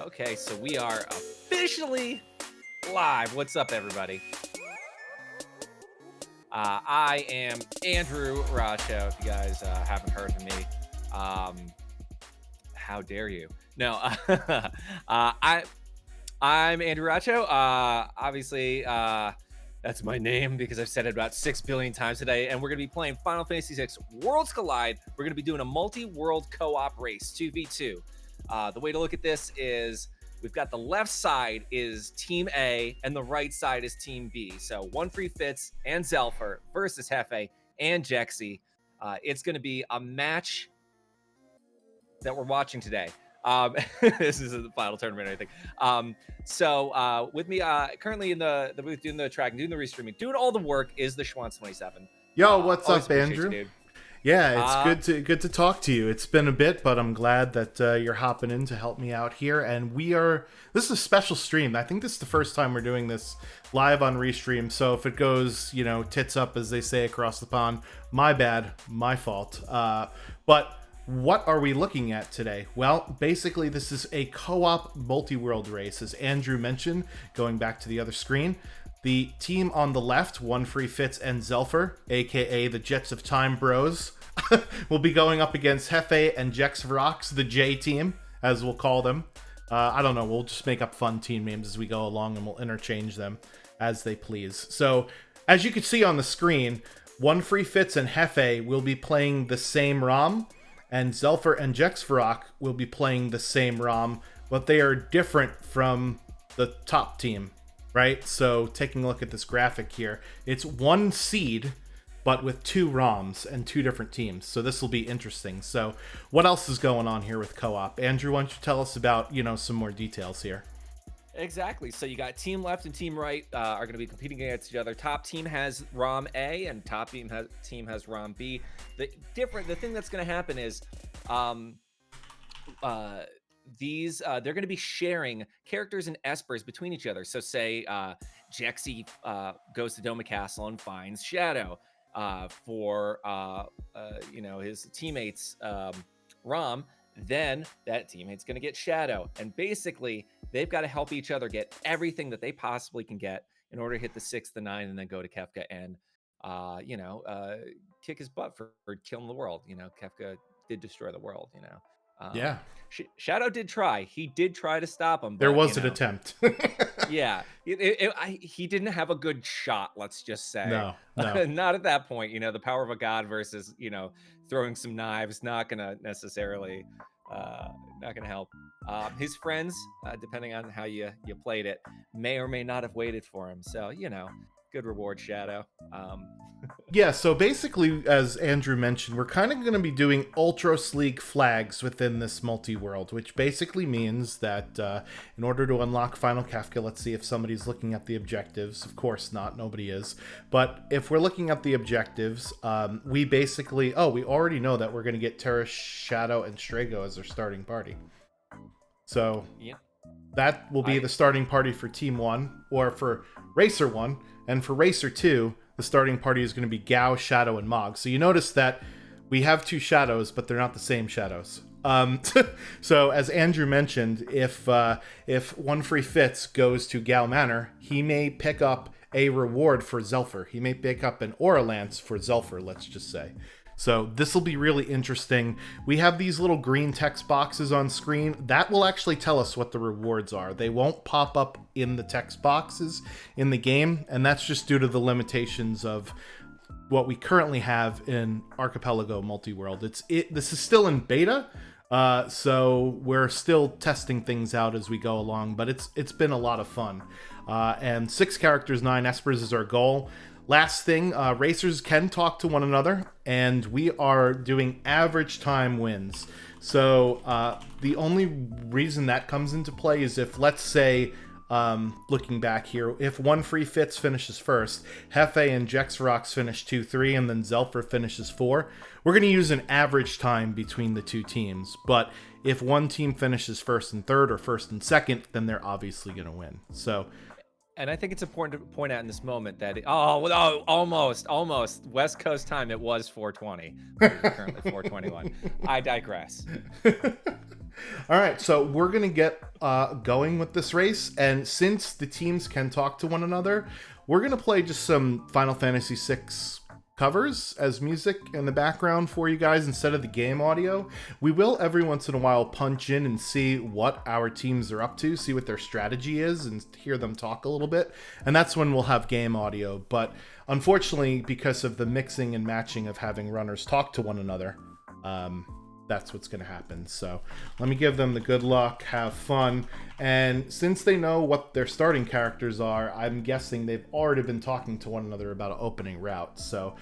Okay, so we are officially live. What's up, everybody? I am Andrew Racho. If you guys haven't heard of me, um, how dare you? No, I I'm Andrew Racho. Obviously, that's my name because I've said it about 6 billion times today. And we're going to be playing Final Fantasy VI Worlds Collide. We're going to be doing a multi-world co-op race, 2v2. The way to look at this is we've got the left side is Team A and the right side is Team B. So One Free Fitz and Zelfer versus Hefe and Jexy. It's going to be a match that we're watching today. This is the final tournament, I think. So with me currently in the booth doing the track, doing the restreaming, doing all the work is the Schwantz27. Yo, what's Always up, appreciate Andrew? you, dude. Yeah, it's good to talk to you. It's been a bit, but I'm glad that you're hopping in to help me out here. And this is a special stream. I think this is the first time we're doing this live on Restream. So if it goes, tits up, as they say across the pond, my bad, my fault. But what are we looking at today? Well, basically, this is a co-op multi-world race, as Andrew mentioned, going back to the other screen. The team on the left, One Free Fitz and Zelfer, aka the Jets of Time Bros, will be going up against Hefe and Jexverox, the J team, as we'll call them. I don't know, we'll just make up fun team names as we go along and we'll interchange them as they please. So, as you can see on the screen, One Free Fitz and Hefe will be playing the same ROM, and Zelfer and Jexverox will be playing the same ROM, but they are different from the top team. Right, so taking a look at this graphic here, it's one seed, but with two ROMs and two different teams. So this will be interesting. So what else is going on here with co-op? Andrew, why don't you tell us about, some more details here? Exactly. So you got team left and team right are going to be competing against each other. Top team has ROM A and top team has ROM B. The thing that's going to happen is they're going to be sharing characters and espers between each other. So say Jexy goes to Doma Castle and finds Shadow for his teammates ROM, then that teammate's going to get Shadow, and basically they've got to help each other get everything that they possibly can get in order to hit the 6, the 9, and then go to Kefka and kick his butt for killing the world. Kefka did destroy the world. Yeah. Shadow did try. He did try to stop him. But, there was an attempt. Yeah. He didn't have a good shot, let's just say. No. Not at that point. The power of a god versus, throwing some knives, not going to necessarily, not going to help. His friends, depending on how you played it, may or may not have waited for him. So, good reward, Shadow. Yeah, so basically, as Andrew mentioned, we're kind of going to be doing Ultros League flags within this multi-world, which basically means that in order to unlock Final Kefka, let's see if somebody's looking at the objectives. Of course not, nobody is. But if we're looking at the objectives, we already know that we're going to get Terra, Shadow, and Strago as our starting party. So yeah, that will be the starting party for Team 1, or for Racer 1, and for Racer 2, the starting party is going to be Gao, Shadow, and Mog. So you notice that we have two Shadows, but they're not the same Shadows. So as Andrew mentioned, if One Free Fitz goes to Gao Manor, he may pick up a reward for Zelfer. He may pick up an Aura Lance for Zelfer, let's just say. So this will be really interesting. We have these little green text boxes on screen. That will actually tell us what the rewards are. They won't pop up in the text boxes in the game, and that's just due to the limitations of what we currently have in Archipelago Multiworld. This is still in beta, so we're still testing things out as we go along, but it's been a lot of fun. And 6 characters, 9 espers is our goal. Last thing, racers can talk to one another, and we are doing average time wins. So the only reason that comes into play is if, let's say, looking back here, if One Free Fitz finishes first, Hefe and Jexverox finish 2-3, and then Zelfer finishes 4, we're going to use an average time between the two teams. But if one team finishes first and third or first and second, then they're obviously going to win. So... And I think it's important to point out in this moment that almost West Coast time. It was 4:20. Currently 4:21. I digress. All right, so we're gonna get going with this race, and since the teams can talk to one another, we're gonna play just some Final Fantasy VI covers as music in the background for you guys instead of the game audio. We will every once in a while punch in and see what our teams are up to, see what their strategy is, and hear them talk a little bit, and that's when we'll have game audio. But unfortunately, because of the mixing and matching of having runners talk to one another, that's what's going to happen. So let me give them the good luck, have fun. And since they know what their starting characters are, I'm guessing they've already been talking to one another about an opening route. So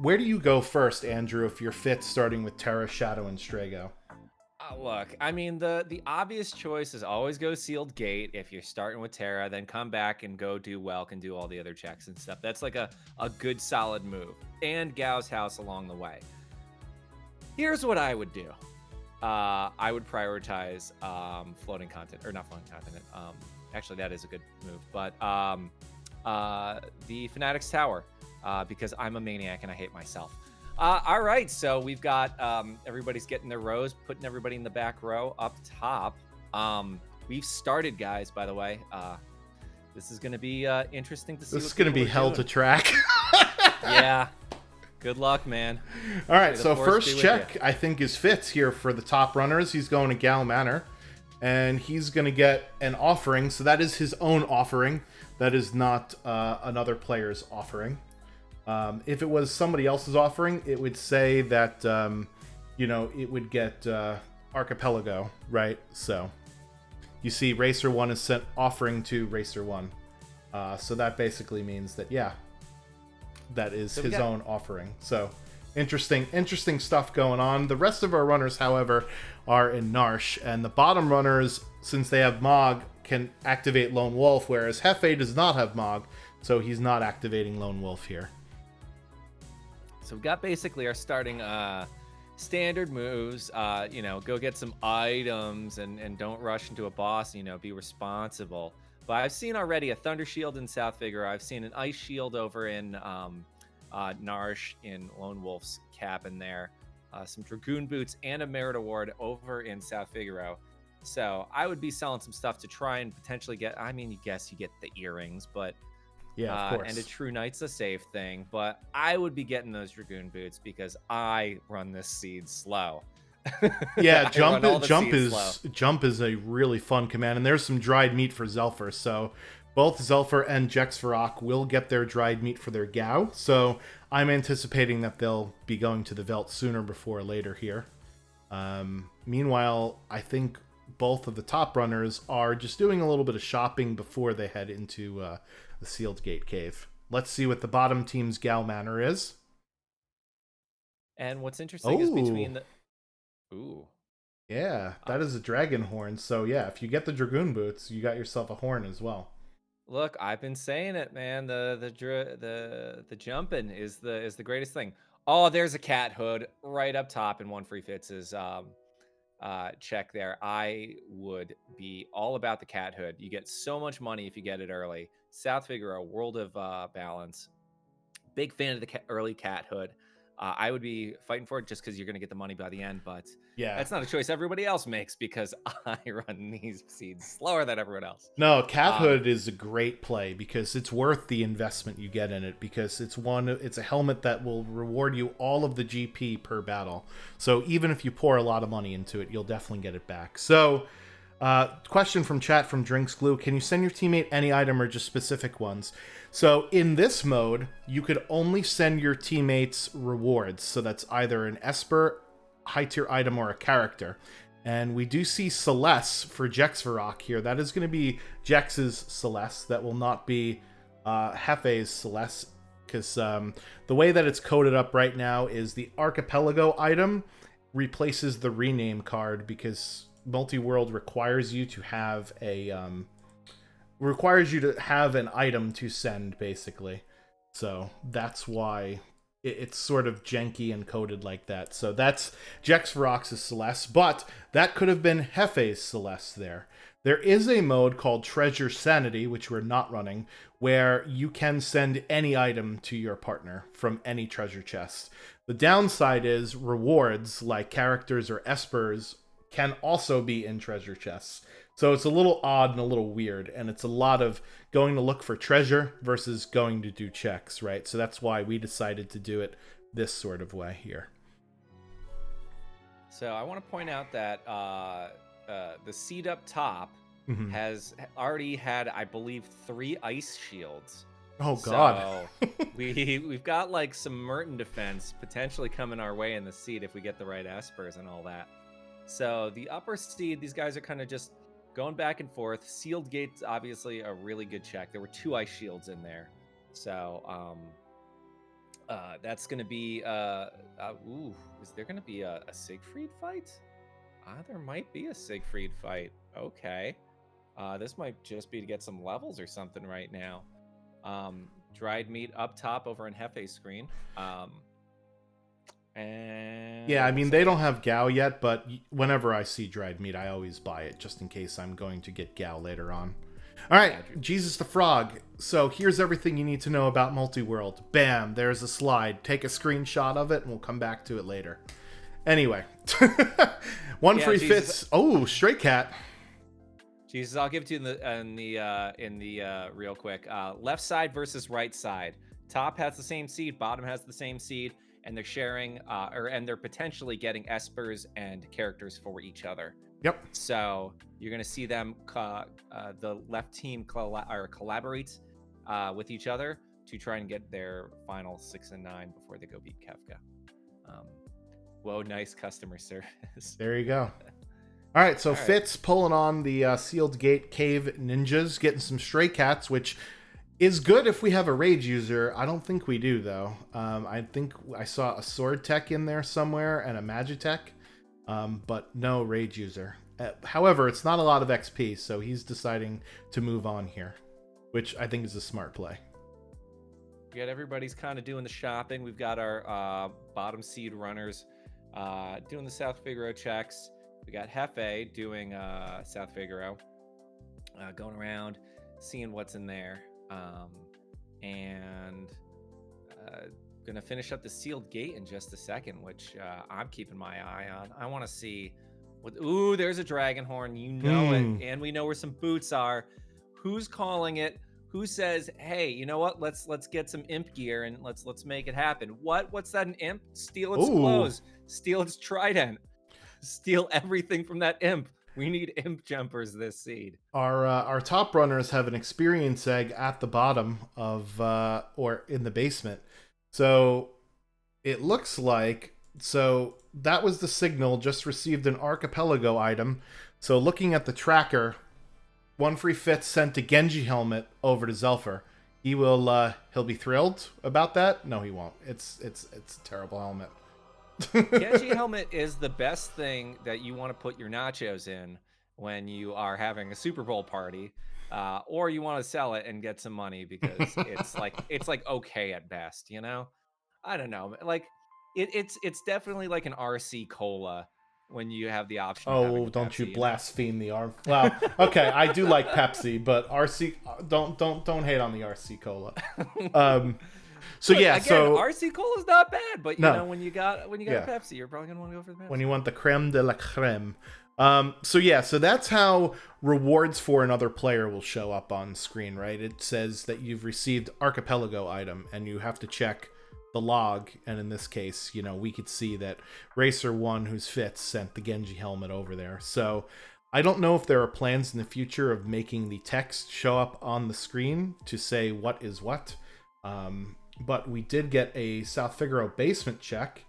where do you go first, Andrew, if you're fit, starting with Terra, Shadow, and Strago? Look, I mean, the obvious choice is always go sealed gate if you're starting with Terra, then come back and go do Welk and do all the other checks and stuff. That's like a good solid move. And Gao's house along the way. Here's what I would do. I would prioritize floating content, or not floating content. Actually, that is a good move. But the Fanatics Tower, because I'm a maniac and I hate myself. All right, so we've got everybody's getting their rows, putting everybody in the back row up top. We've started, guys, by the way. This is going to be interesting to see. This is going to be hell to track. Yeah. Good luck, man. All right, so first check, I think, is Fitz here for the top runners. He's going to Gal Manor, and he's going to get an offering. So that is his own offering. That is not another player's offering. If it was somebody else's offering, it would say that, it would get Archipelago, right? So you see Racer 1 is sent offering to Racer 1. So that basically means that, yeah, that is his own offering. So interesting stuff going on. The rest of our runners, however, are in Narsh, and the bottom runners, since they have Mog, can activate Lone Wolf, whereas Hefe does not have Mog, so he's not activating Lone Wolf here. So we've got basically our starting standard moves. Go get some items and don't rush into a boss. Be responsible. But I've seen already a Thunder Shield in South Figaro. I've seen an Ice Shield over in Narsh in Lone Wolf's cabin there. Some Dragoon Boots and a Merit Award over in South Figaro. So I would be selling some stuff to try and potentially get, you get the earrings, but yeah, of course. And a True Knight's a safe thing. But I would be getting those Dragoon Boots because I run this seed slow. Yeah, jump is a really fun command, and there's some dried meat for Zelfer. So both Zelfer and Jexvarok will get their dried meat for their Gao. So I'm anticipating that they'll be going to the Veld sooner before later here. Meanwhile, I think both of the top runners are just doing a little bit of shopping before they head into the Sealed Gate Cave. Let's see what the bottom team's Gal Manor is. And what's interesting is between the... Ooh. Yeah, that is a dragon horn. So yeah, if you get the Dragoon Boots, you got yourself a horn as well. Look, I've been saying it, man. The jumping is the greatest thing. Oh, there's a cat hood right up top, and one free Fitz's check there. I would be all about the cat hood. You get so much money if you get it early. South Figaro, World of Balance. Big fan of the early cat hood. I would be fighting for it just because you're going to get the money by the end, but yeah, that's not a choice everybody else makes because I run these seeds slower than everyone else. No, Cat Hood is a great play because it's worth the investment you get in it because it's a helmet that will reward you all of the GP per battle. So even if you pour a lot of money into it, you'll definitely get it back. So question from chat from Drinks Glue. Can you send your teammate any item or just specific ones? So in this mode, you could only send your teammates rewards. So that's either an Esper, high tier item, or a character. And we do see Celeste for Jexvarok here. That is going to be Jex's Celeste. That will not be Hefe's Celeste. Because the way that it's coded up right now is the Archipelago item replaces the rename card because multi-world requires you to have an item to send, basically. So that's why it's sort of janky and coded like that. So that's Jexvarok's Celeste, but that could have been Hefe's Celeste there. There is a mode called Treasure Sanity, which we're not running, where you can send any item to your partner from any treasure chest. The downside is rewards like characters or Espers can also be in treasure chests. So it's a little odd and a little weird, and it's a lot of going to look for treasure versus going to do checks, right? So that's why we decided to do it this sort of way here. So I want to point out that the seed up top has already had, I believe, 3 ice shields. Oh God! So we've got like some Merton defense potentially coming our way in the seed if we get the right espers and all that. So the upper seed, these guys are kind of just going back and forth. Sealed gate's obviously a really good check. There were 2 ice shields in there, so that's gonna be is there gonna be a Siegfried fight? There might be a Siegfried fight. Okay, this might just be to get some levels or something right now. Dried meat up top over in Hefe's screen. And yeah, I mean, they don't have Gao yet, but whenever I see dried meat, I always buy it just in case I'm going to get Gao later on. All right, Jesus the Frog. So here's everything you need to know about Multiworld. Bam, there's a slide. Take a screenshot of it, and we'll come back to it later. Anyway, one free fits. Oh, Stray Cat. Jesus, I'll give it to you in the real quick. Left side versus right side. Top has the same seed. Bottom has the same seed, and they're sharing, and they're potentially getting espers and characters for each other. Yep. So you're gonna see them, the left team collaborate with each other to try and get their final 6 and 9 before they go beat Kefka. Whoa, nice customer service. There you go. All right, so Fitz pulling on the Sealed Gate Cave Ninjas, getting some Stray Cats, which is good if we have a Rage user. I don't think we do, though. I think I saw a Sword Tech in there somewhere and a Magitech, but no Rage user. However, it's not a lot of XP, so he's deciding to move on here, which I think is a smart play. We got everybody's kind of doing the shopping. We've got our bottom seed runners doing the South Figaro checks. We got Hefe doing South Figaro, going around, seeing what's in there, and gonna finish up the Sealed Gate in just a second, which I'm keeping my eye on. I want to see what. Ooh, there's a dragon horn. You know it, and we know where some boots are. Who's calling it? Who says, "Hey, you know what? Let's get some imp gear and let's make it happen." What's that? An imp? Steal its clothes. Steal its trident. Steal everything from that imp. We need imp jumpers this seed. Our top runners have an experience egg at the bottom of or in the basement. So it looks like that was the signal. Just received an Archipelago item. So looking at the tracker, one free Fitz sent a Genji helmet over to Zelfer. He'll be thrilled about that. No, he won't. It's a terrible helmet. Genji helmet is the best thing that you want to put your nachos in when you are having a Super Bowl party, or you want to sell it and get some money because it's like okay at best, you know. I don't know, like it's definitely like an RC cola when you have the option. Oh, don't Pepsi, you blaspheme the R. Well, okay, I do like Pepsi, but RC don't hate on the RC cola. So look, yeah, again, so RC Cola is not bad, but you know when you got a Pepsi, you're probably gonna want to go for the Pepsi. When you want the creme de la creme. So that's how rewards for another player will show up on screen, right? It says that you've received Archipelago item, and you have to check the log. And in this case, we could see that Racer 1, who's Fitz, sent the Genji helmet over there. So I don't know if there are plans in the future of making the text show up on the screen to say what is what. But we did get a South Figaro basement check,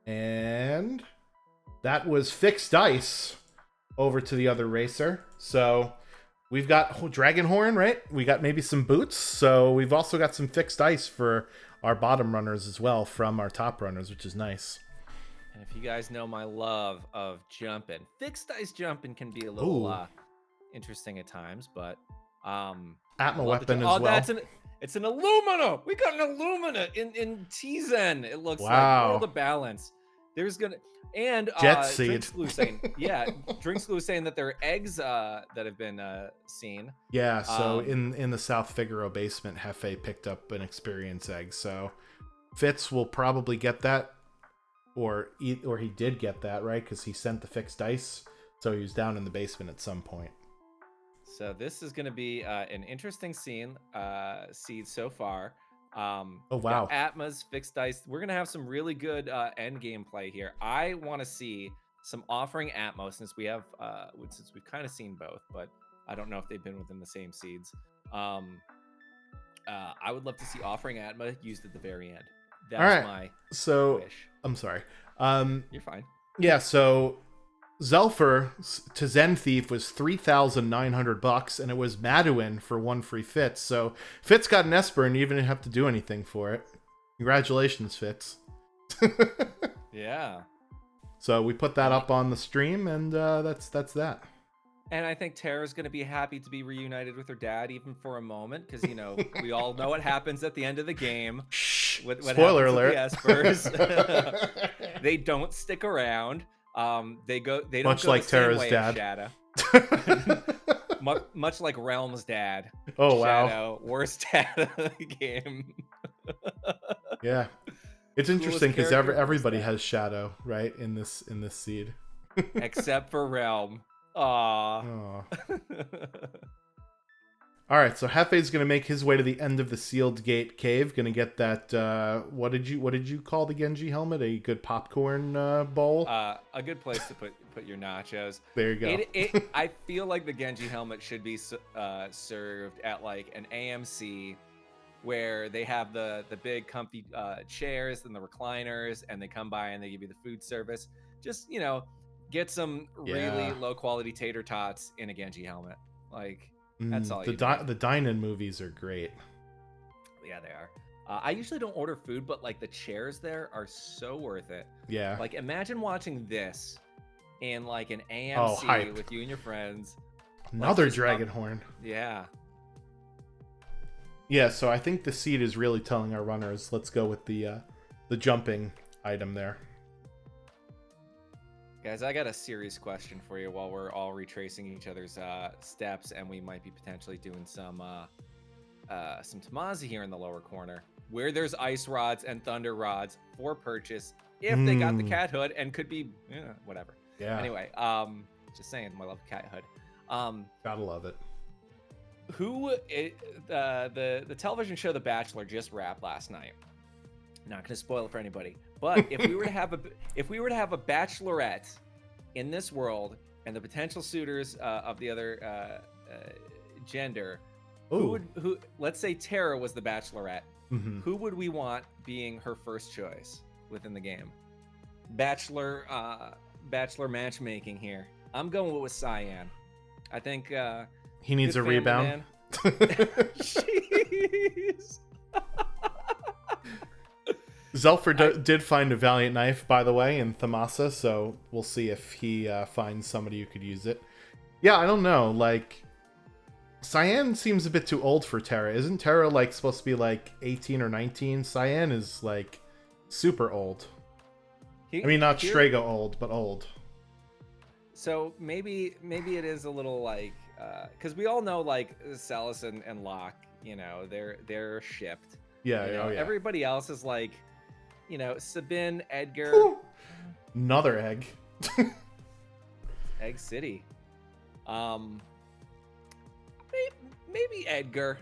and that was fixed dice over to the other racer. So we've got Dragon Horn, right? We got maybe some boots. So we've also got some fixed dice for our bottom runners as well from our top runners, which is nice. And if you guys know my love of jumping, fixed dice jumping can be a little interesting at times, but Atma weapon as well. It's an Illumina. We got an Illumina in T-Zen. It looks like World of Balance. There's gonna Jet Seed. Drinksglue saying that there are eggs that have been seen. Yeah. So in the South Figaro basement, Hefe picked up an experience egg. So Fitz will probably get that, or he did get that, right? Because he sent the fixed dice. So he was down in the basement at some point. So this is going to be an interesting seed so far. Oh, Got wow. Atma's, fixed dice. We're going to have some really good end game play here. I want to see some offering Atmo since we've kind of seen both, but I don't know if they've been within the same seeds. I would love to see offering Atma used at the very end. All That's right. my So wish. I'm sorry. You're fine. Yeah. So Zelfer to Zen Thief was $3,900, and it was Maduin for 1 free Fitz. So Fitz got an Esper and you didn't have to do anything for it. Congratulations, Fitz. Yeah. So we put that up on the stream, and that's that. And I think Tara's going to be happy to be reunited with her dad, even for a moment, because, we all know what happens at the end of the game. Shh. What Spoiler alert. With the Espers. They don't stick around. They don't much go like the same Tara's way dad. As Shadow. Much like Realm's dad. Oh, wow. Shadow, worst dad of the game. Yeah. It's interesting because everybody has has Shadow, right, in this seed. Except for Realm. Aww. All right, so Hefe's gonna make his way to the end of the sealed gate cave. Gonna get that. What did you call the Genji helmet? A good popcorn bowl. A good place to put your nachos. There you go. I feel like the Genji helmet should be served at like an AMC, where they have the big comfy chairs and the recliners, and they come by and they give you the food service. Just get some really low quality tater tots in a Genji helmet. Like that's all. The dine-in movies are great. Yeah, they are. I usually don't order food, but like the chairs there are so worth it. Yeah. Like imagine watching this in like an AMC with you and your friends. Another dragon horn. Yeah. Yeah, so I think the seed is really telling our runners, let's go with the jumping item there. Guys, I got a serious question for you while we're all retracing each other's steps, and we might be potentially doing some Tamazi here in the lower corner, where there's ice rods and thunder rods for purchase if they got the cat hood and could be whatever. Yeah. Anyway, just saying, I love cat hood. Gotta love it. The television show The Bachelor just wrapped last night. Not going to spoil it for anybody, but if we were to have a bachelorette in this world and the potential suitors of the other gender, who let's say Tara was the bachelorette, who would we want being her first choice within the game? Bachelor matchmaking here. I'm going with Cyan. I think he needs a rebound. Jeez. Zelfer did find a Valiant Knife, by the way, in Thamasa, so we'll see if he finds somebody who could use it. Yeah, I don't know. Like, Cyan seems a bit too old for Terra. Isn't Terra, like, supposed to be, like, 18 or 19? Cyan is, like, super old. I mean, not Strago old, but old. So maybe it is a little, like... because we all know, like, Salas and Locke, they're shipped. Yeah, yeah. Everybody else is, like... Sabin, Edgar. Whew. Another egg. Egg City. Maybe Edgar.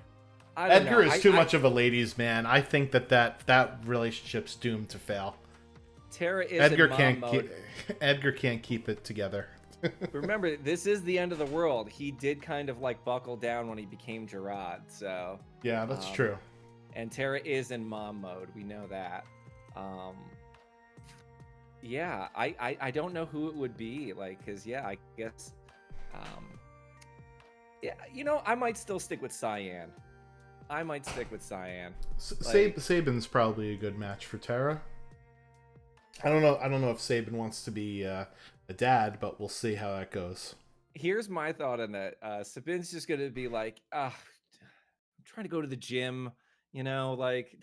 Edgar is too much of a ladies' man. I think that relationship's doomed to fail. Tara is Edgar in mom can't mode. Edgar can't keep it together. Remember, this is the end of the world. He did kind of like buckle down when he became Gerard. So yeah, that's true. And Tara is in mom mode. We know that. Yeah, I don't know who it would be, like, because I guess I might still stick with Cyan. Sabin's probably a good match for Tara. I don't know if Sabin wants to be a dad, but we'll see how that goes. Here's my thought on that. Sabin's just gonna be like, I'm trying to go to the gym, like,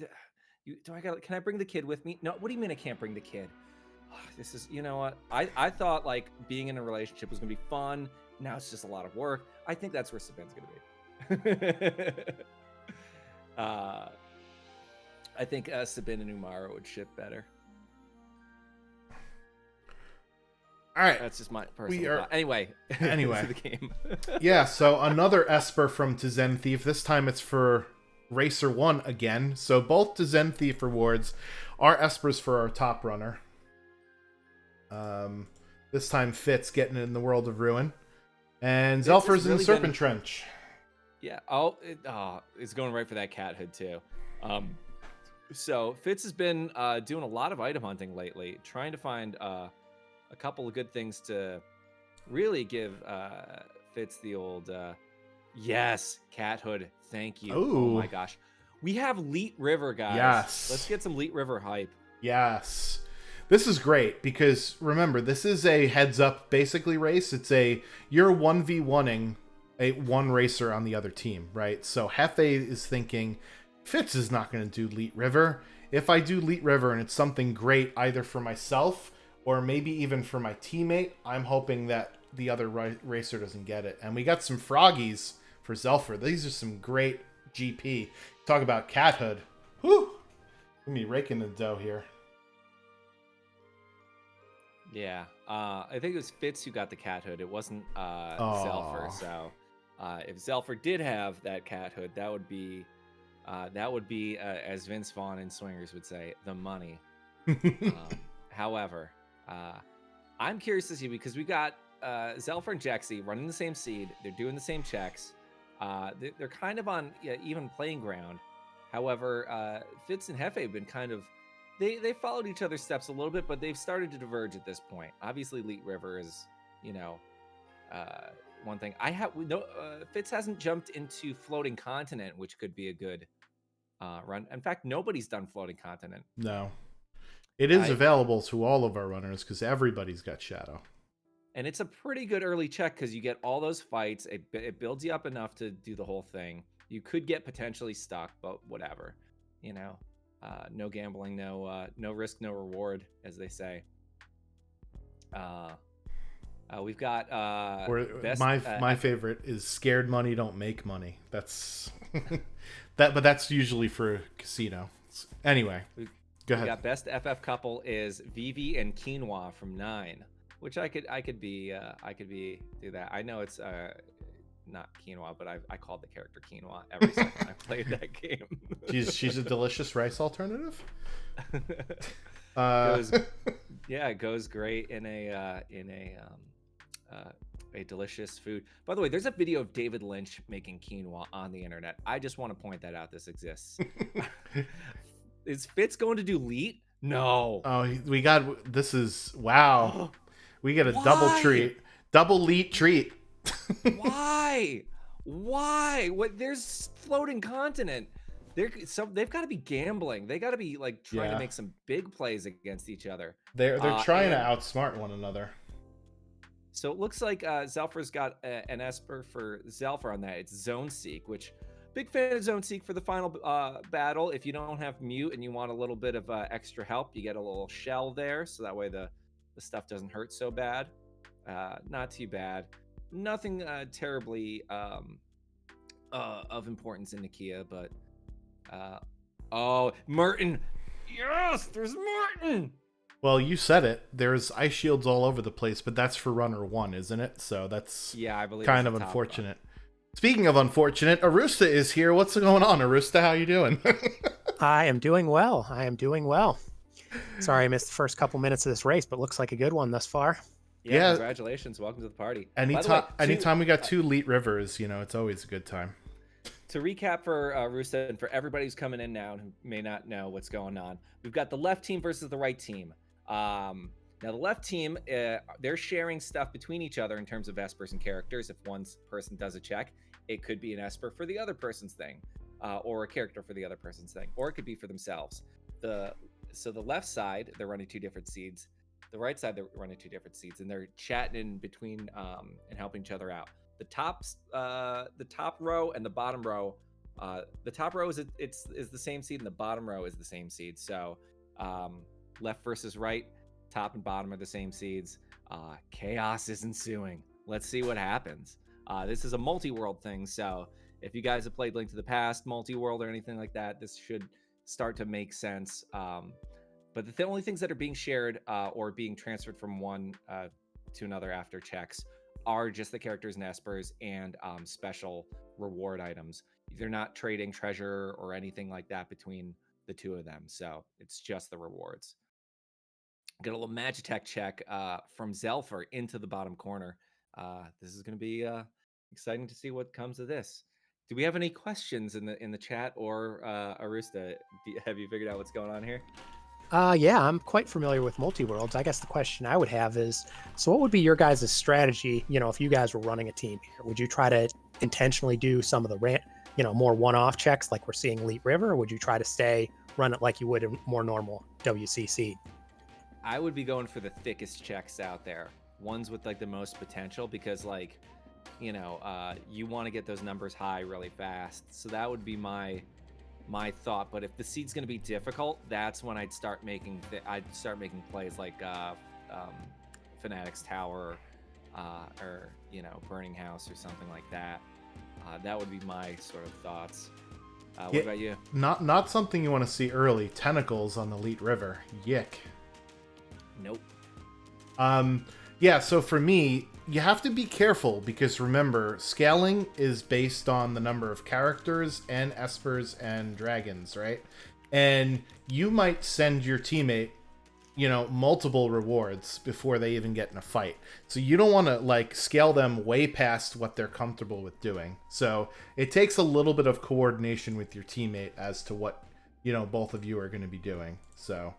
can I bring the kid with me? No, what do you mean I can't bring the kid? This is, what? I thought, like, being in a relationship was gonna be fun. Now it's just a lot of work. I think that's where Sabin's gonna be. I think Sabin and Umara would ship better. All right. That's just my We personal are thought. Anyway, anyway. to the game. Yeah, so another Esper from To Zen Thief. This time it's for Racer 1 again. So both To Zen Thief rewards are Espers for our top runner. This time Fitz getting in the World of Ruin. And Fitz has Zelfer's in the really Serpent been- Trench. Yeah. It's going right for that cat hood too. So Fitz has been doing a lot of item hunting lately, trying to find a couple of good things to really give Fitz the old yes, cat hood. Thank you. Oh Ooh. my gosh. We have Leet River, guys. Yes. Let's get some Leet River hype. Yes. This is great because remember, this is a heads up basically race. It's you're 1v1ing one racer on the other team, right? So Hefe is thinking Fitz is not going to do Leet River. If I do Leet River and it's something great either for myself or maybe even for my teammate, I'm hoping that the other racer doesn't get it. And we got some froggies for Zelfer. These are some great GP. Talk about cat hood. Whew. Let me raking the dough here. Yeah. I think it was Fitz who got the cat hood. It wasn't Zelfer. So if Zelfer did have that cat hood, that would be as Vince Vaughn and Swingers would say, the money. However, I'm curious to see because we got Zelfer and Jexy running the same seed. They're doing the same checks. They're kind of on even playing ground. However, Fitz and Hefe have been kind of they followed each other's steps a little bit, but they've started to diverge at this point. Obviously, Leet River is one thing. Fitz hasn't jumped into Floating Continent, which could be a good run. In fact, nobody's done Floating Continent. No. It is available to all of our runners because everybody's got Shadow. And it's a pretty good early check because you get all those fights. It builds you up enough to do the whole thing. You could get potentially stuck, but whatever. No gambling, no risk, no reward, as they say. We've got my favorite is scared money don't make money. That's but that's usually for a casino. Anyway, go ahead. We got best FF couple is Vivi and Quinoa from 9, which I could do that. I know it's not quinoa, but I called the character Quinoa every second I played that game. She's a delicious rice alternative. It goes great in a delicious food. By the way, there's a video of David Lynch making quinoa on the internet. I just want to point that out. This exists. Is Fitz going to do Leet? No. Oh, we got wow. We get a double Leet treat. Why? What? There's Floating Continent. They've got to be gambling. They got to be like trying to make some big plays against each other. They're trying to outsmart one another. So it looks like Zelfer's got an Esper for Zelfer on that. It's Zone Seek, which big fan of Zone Seek for the final battle. If you don't have mute and you want a little bit of extra help, you get a little shell there, so that way the stuff doesn't hurt so bad. Not too bad. Nothing terribly of importance in Nakia, but Merton. Yes, there's Merton. Well, you said it. There's ice shields all over the place, but that's for runner 1, isn't it? So that's I believe kind of unfortunate. Speaking of unfortunate, Arusta is here. What's going on, Arusta? How you doing? I am doing well. Sorry I missed the first couple minutes of this race, but looks like a good one thus far. Yeah, congratulations. Welcome to the party. Anytime we got 2 Leet Rivers, it's always a good time. To recap for Rusta and for everybody who's coming in now and who may not know what's going on, we've got the left team versus the right team. Now, the left team, they're sharing stuff between each other in terms of Espers and characters. If one person does a check, it could be an Esper for the other person's thing, or a character for the other person's thing, or it could be for themselves. So the left side, they're running 2 different seeds. The right side, they're running 2 different seeds, and they're chatting in between and helping each other out. The top row and the bottom row, the top row is the same seed, and the bottom row is the same seed. So left versus right, top and bottom are the same seeds. Chaos is ensuing. Let's see what happens. This is a multi-world thing, so if you guys have played Link to the Past, multi-world, or anything like that, this should start to make sense. But the only things that are being shared or being transferred from one to another after checks are just the characters and espers and special reward items. They're not trading treasure or anything like that between the two of them. So it's just the rewards. Get a little Magitech check from Zelfer into the bottom corner. This is going to be exciting to see what comes of this. Do we have any questions in the chat, or Arusta? Have you figured out what's going on here? Yeah, I'm quite familiar with multi-worlds. I guess the question I would have is, so what would be your guys' strategy, if you guys were running a team here? Would you try to intentionally do some of the more one-off checks like we're seeing Elite River, or would you try to run it like you would in more normal WCC? I would be going for the thickest checks out there, ones with like the most potential, because you want to get those numbers high really fast. So that would be my thought. But if the seed's going to be difficult, that's when I'd start making plays like Fanatic's Tower or Burning House or something like that. That would be my sort of thoughts. What about you? Not something you want to see early. Tentacles on the Elite River. Yick. Nope. Yeah, so for me, you have to be careful because remember, scaling is based on the number of characters and espers and dragons, right? And you might send your teammate, multiple rewards before they even get in a fight. So you don't want to scale them way past what they're comfortable with doing. So it takes a little bit of coordination with your teammate as to what, both of you are going to be doing. So,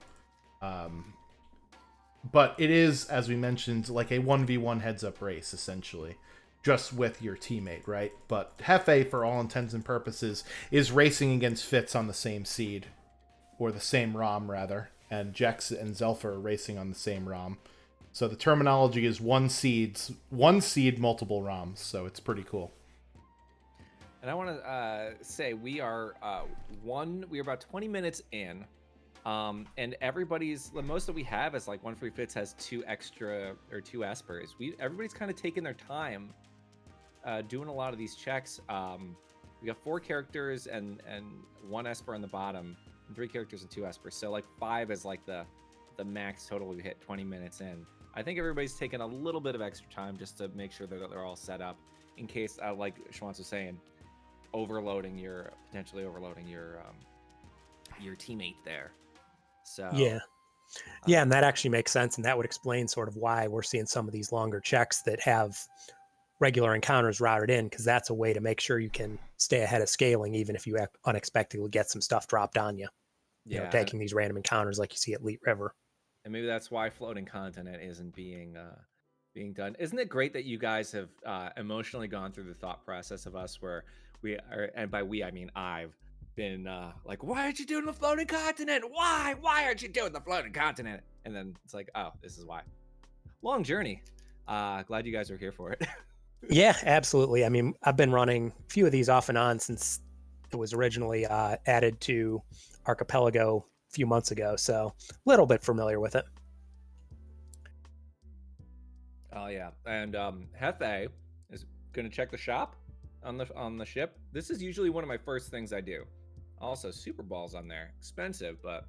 but it is, as we mentioned, like a 1v1 heads-up race, essentially, just with your teammate, right? But Hefe, for all intents and purposes, is racing against Fitz on the same seed, or the same ROM, rather, and Jex and Zelfer are racing on the same ROM. So the terminology is one seed, multiple ROMs, so it's pretty cool. And I want to say we are about 20 minutes in. And most that we have is like One Free Fits has 2 extra or 2 espers. Everybody's kind of taking their time doing a lot of these checks. We got 4 characters and 1 esper on the bottom, and 3 characters and 2 espers. So like 5 is like the max total we hit 20 minutes in. I think everybody's taking a little bit of extra time just to make sure that they're all set up in case, like Schwantz was saying, potentially overloading your teammate there. So yeah, and that actually makes sense, and that would explain sort of why we're seeing some of these longer checks that have regular encounters routed in, because that's a way to make sure you can stay ahead of scaling even if you unexpectedly get some stuff dropped on you. Taking these random encounters like you see at Elite River. And maybe that's why floating continent isn't being done. Isn't it great that you guys have emotionally gone through the thought process of us where we are, and by we I mean I've been like, why aren't you doing the floating continent? Why aren't you doing the floating continent? And then it's like, oh, this is why. Long journey. Glad you guys are here for it. Yeah, absolutely. I mean, I've been running a few of these off and on since it was originally added to Archipelago a few months ago, so a little bit familiar with it. Oh yeah, and Hefe is gonna check the shop on the ship. This is usually one of my first things I do. Also, Super Balls on there, expensive, but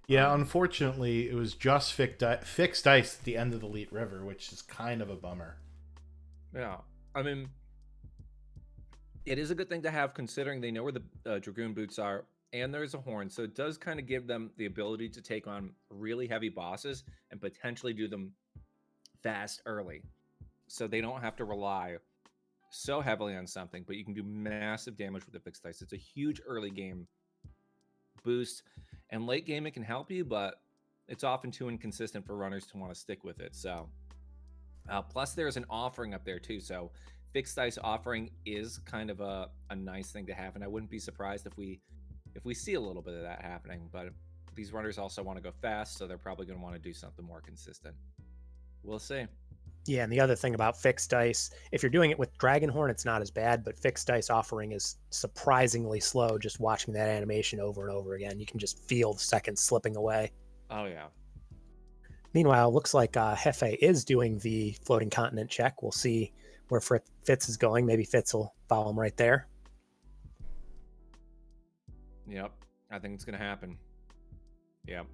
yeah, unfortunately, it was just fixed ice at the end of the Elite River, which is kind of a bummer. Yeah, I mean, it is a good thing to have considering they know where the Dragoon boots are, and there's a horn, so it does kind of give them the ability to take on really heavy bosses and potentially do them fast early, so they don't have to rely so heavily on something, but you can do massive damage with the fixed dice. It's a huge early game boost, and late game it can help you, but it's often too inconsistent for runners to want to stick with it. So plus there's an offering up there too, so fixed dice offering is kind of a nice thing to have, and I wouldn't be surprised if we see a little bit of that happening. But these runners also want to go fast, so they're probably going to want to do something more consistent. We'll see. Yeah, and the other thing about fixed dice, if you're doing it with Dragonhorn, it's not as bad, but fixed dice offering is surprisingly slow. Just watching that animation over and over again, you can just feel the seconds slipping away. Oh yeah. Meanwhile, looks like Hefe is doing the floating continent check. We'll see where Fitz is going. Maybe Fitz will follow him right there. Yep, I think it's going to happen. Yep.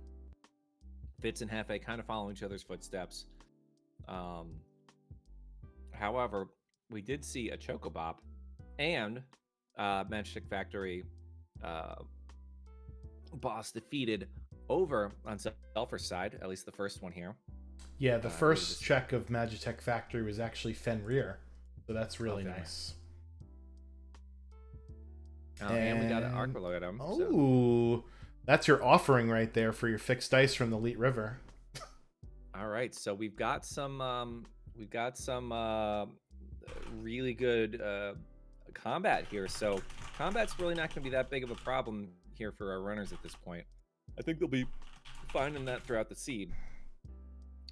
Fitz and Hefe kind of follow each other's footsteps. However, we did see a Chocobop and Magic Factory boss defeated over on Zelfer's side, at least the first one here. Yeah, the first check of Magitech Factory was actually Fenrir, so that's really nice. And we got an Archipelago. Oh, that's your offering right there for your fixed dice from the Leet River. All right, so we've got some really good combat here. So combat's really not going to be that big of a problem here for our runners at this point. I think they'll be finding that throughout the seed.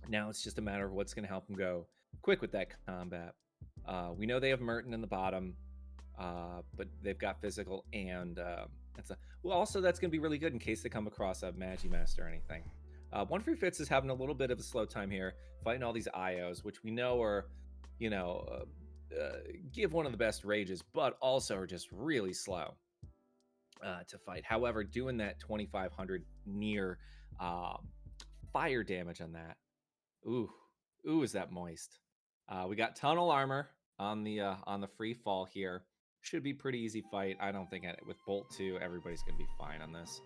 Now it's just a matter of what's going to help them go quick with that combat. We know they have Merton in the bottom, but they've got physical and also that's going to be really good in case they come across a Magimaster or anything. One Free Fitz is having a little bit of a slow time here, fighting all these IOs, which we know are, give one of the best rages, but also are just really slow to fight. However, doing that 2,500 near fire damage on that, ooh, is that moist? We got tunnel armor on the free fall here. Should be pretty easy fight. I don't think with Bolt 2, everybody's gonna be fine on this.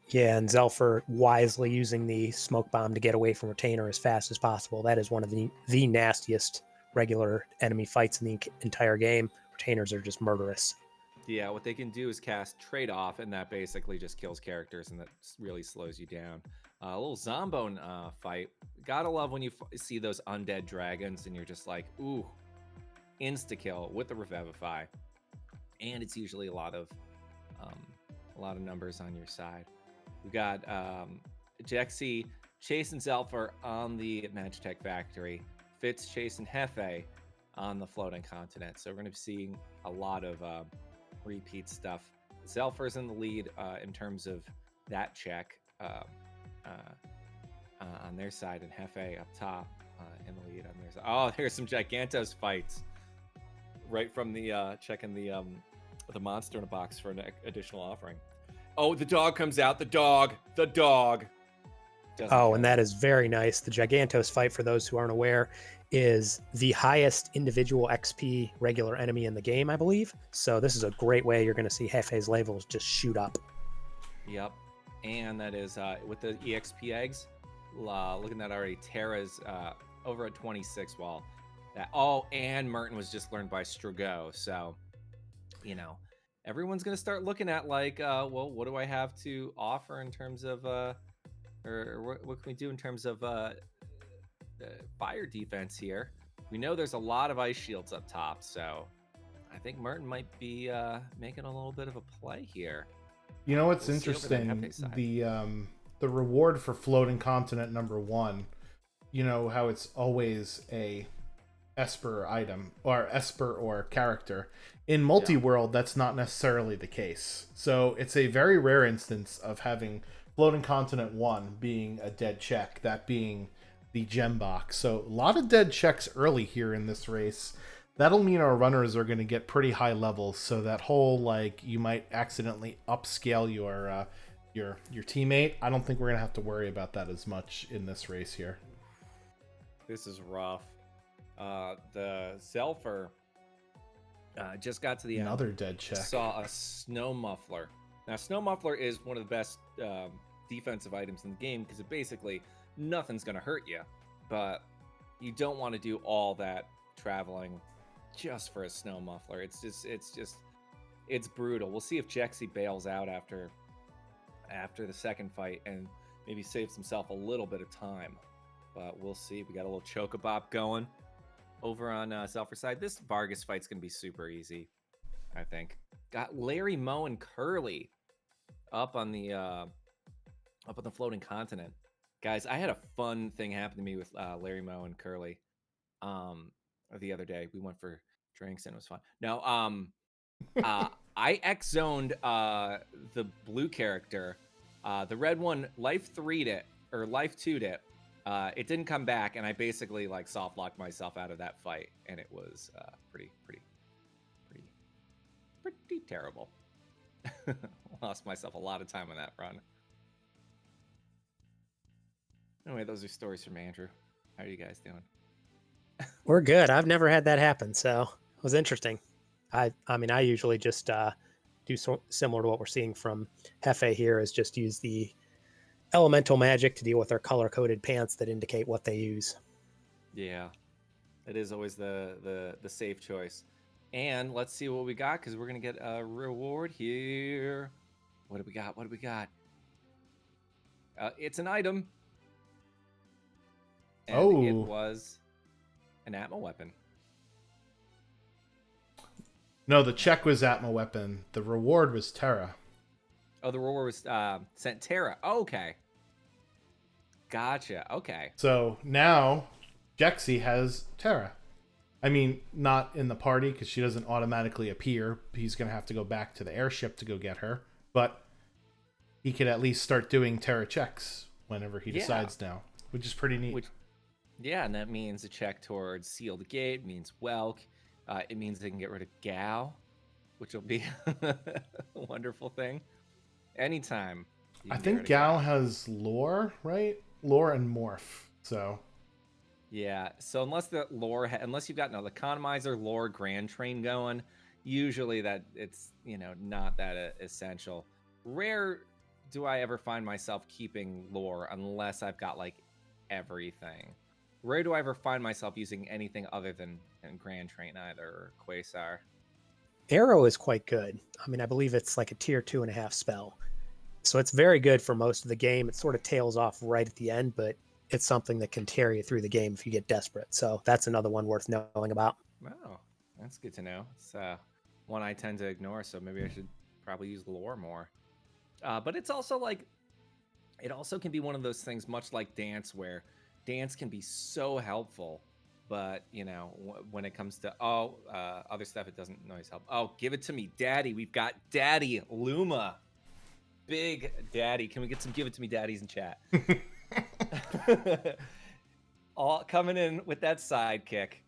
Yeah, and Zelfer wisely using the smoke bomb to get away from Retainer as fast as possible. That is one of the nastiest regular enemy fights in the entire game. Retainers are just murderous. Yeah, what they can do is cast Trade Off, and that basically just kills characters, and that really slows you down. A little Zombone fight. Gotta love when you see those undead dragons, and you're just like, ooh, insta-kill with the Revivify. And it's usually a lot of numbers on your side. We got Jexy chasing Zelfer on the Magitech Factory. Fitz chasing Hefe on the Floating Continent. So we're going to be seeing a lot of repeat stuff. Zelfer's in the lead in terms of that check on their side, and Hefe up top in the lead on their side. Oh, there's some Gigantos fights right from the checking the monster in a box for an additional offering. Oh, the dog comes out. The dog. And that is very nice. The Gigantos fight, for those who aren't aware, is the highest individual XP regular enemy in the game, I believe. So this is a great way you're going to see Hefe's levels just shoot up. Yep. And that is with the EXP eggs. Looking at that already, Terra's over at 26 while that. Oh, and Merton was just learned by Strago. So, everyone's going to start looking at like, well, what do I have to offer in terms of, or what can we do in terms of fire defense here? We know there's a lot of ice shields up top, so I think Merton might be making a little bit of a play here. You know what's interesting? The reward for Floating Continent #1, you know how it's always a Esper item or Esper or character. In multi-world, that's not necessarily the case. So it's a very rare instance of having Floating Continent 1 being a dead check, that being the gem box. So a lot of dead checks early here in this race. That'll mean our runners are going to get pretty high levels. So that whole, like, you might accidentally upscale your teammate, I don't think we're going to have to worry about that as much in this race here. This is rough. The Zelfer just got to the Another end. dead check. Saw a Snow Muffler. Now, Snow Muffler is one of the best defensive items in the game because it basically nothing's going to hurt you, but you don't want to do all that traveling just for a Snow Muffler. It's brutal. We'll see if Jexy bails out after the second fight and maybe saves himself a little bit of time, but we'll see. We got a little Chocobop going over on Zelfer's side. This Vargas fight's gonna be super easy, I think. Got Larry, Moe, and Curly up on the Floating Continent. Guys, I had a fun thing happen to me with Larry, Moe, and Curly the other day. We went for drinks and it was fun. No, I X-zoned the blue character. The red one life 3'd it, or life 2'd it. It didn't come back, and I basically like soft locked myself out of that fight, and it was pretty terrible. Lost myself a lot of time on that run. Anyway, those are stories from Andrew. How are you guys doing? We're good. I've never had that happen, so it was interesting. I mean, I usually just do similar to what we're seeing from Hefe here, is just use the elemental magic to deal with their color coded pants that indicate what they use. Yeah, it is always the safe choice. And let's see what we got, because we're gonna get a reward here. What do we got? What do we got? It's an item, and it Oh, was an Atma weapon. no, the check was Atma weapon. The reward was Terra. Oh, the reward was sent Terra. Okay, gotcha. Okay. So now Jexy has Terra. I mean, not in the party because she doesn't automatically appear. He's going to have to go back to the airship to go get her. But he could at least start doing Terra checks whenever he decides now, which is pretty neat. Yeah, and that means a check towards Sealed Gate, means Welk. It means they can get rid of Gao, which will be a wonderful thing. Anytime. I think Gao has lore, right? Lore and morph. So yeah. So unless the lore, unless you've got the economizer lore grand train going, usually that it's not that essential. Rare do I ever find myself keeping lore unless I've got like everything. Rare do I ever find myself using anything other than grand train either or Quasar. Arrow is quite good. I mean, I believe it's like a tier 2.5 spell. So it's very good for most of the game. It sort of tails off right at the end, but it's something that can carry you through the game if you get desperate. So that's another one worth knowing about. Oh, that's good to know. It's one I tend to ignore, so maybe I should probably use lore more. But it's also like, it also can be one of those things, much like dance, where dance can be so helpful, but when it comes to other stuff, it doesn't always help. Oh, give it to me, Daddy. We've got Daddy Luma. Big Daddy. Can we get some give it to me daddies in chat? All coming in with that sidekick.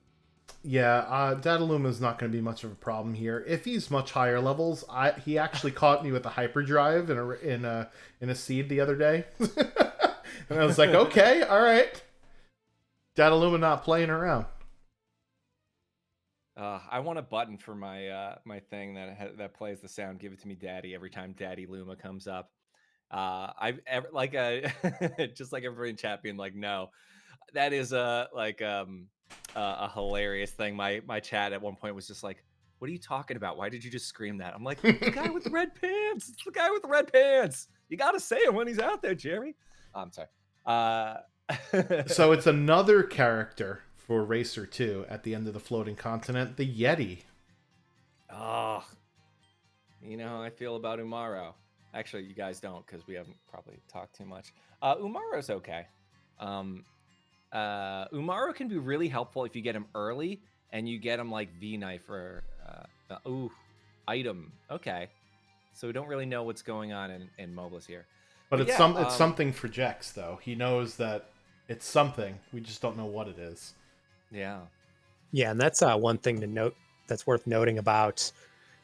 yeah, Dadaluma is not going to be much of a problem here. If he's much higher levels, he actually caught me with a hyperdrive in a seed the other day, and I was like, okay, all right, Dadaluma not playing around. I want a button for my my thing that plays the sound "Give It to Me, Daddy" every time Daddy Luma comes up. Just like everybody in chat being like, no, that is a hilarious thing. My chat at one point was just like, "What are you talking about? Why did you just scream that?" I'm like, "The guy with the red pants. It's the guy with the red pants. You got to say it when he's out there, Jeremy." I'm sorry. So it's another character for Racer 2 at the end of the floating continent, the Yeti. Oh, you know how I feel about Umaro. Actually, you guys don't, because we haven't probably talked too much. Umaro's okay. Umaro can be really helpful if you get him early and you get him like V-Knife or item. Okay. So we don't really know what's going on in Moblus here. But it's something for Jex, though. He knows that it's something. We just don't know what it is. Yeah. Yeah, and that's one thing to note that's worth noting about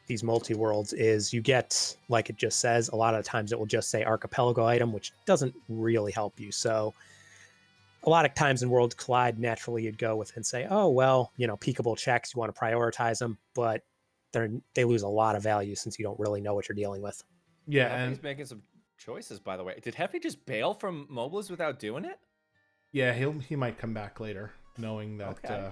these multi-worlds is you get, like it just says, a lot of times it will just say Archipelago item, which doesn't really help you. So a lot of times in Worlds Collide, naturally you'd go with and say, oh, well, peekable checks, you want to prioritize them, but they lose a lot of value since you don't really know what you're dealing with. Yeah, and and he's making some choices, by the way. Did Hefe just bail from Moblus without doing it? yeah, he might come back later, knowing that Okay.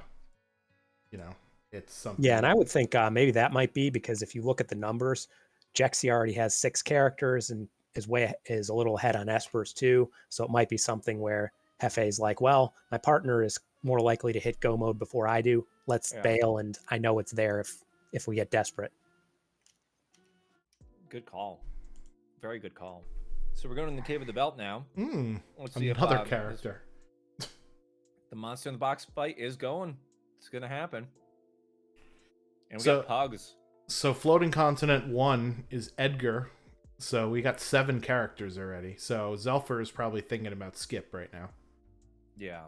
it's something. Yeah, and I would think maybe that might be because if you look at the numbers, Jexy already has 6 characters and is a little ahead on Espers too. So it might be something where Hefe's like, well, my partner is more likely to hit go mode before I do. Let's bail, and I know it's there if we get desperate. Good call. Very good call. So we're going in the Cave of the Belt now. Let's see Another character. The monster in the box fight is going. It's going to happen. And we So- got Pugs. So floating continent 1 is Edgar. So we got 7 characters already. So Zelfer is probably thinking about Skip right now. Yeah.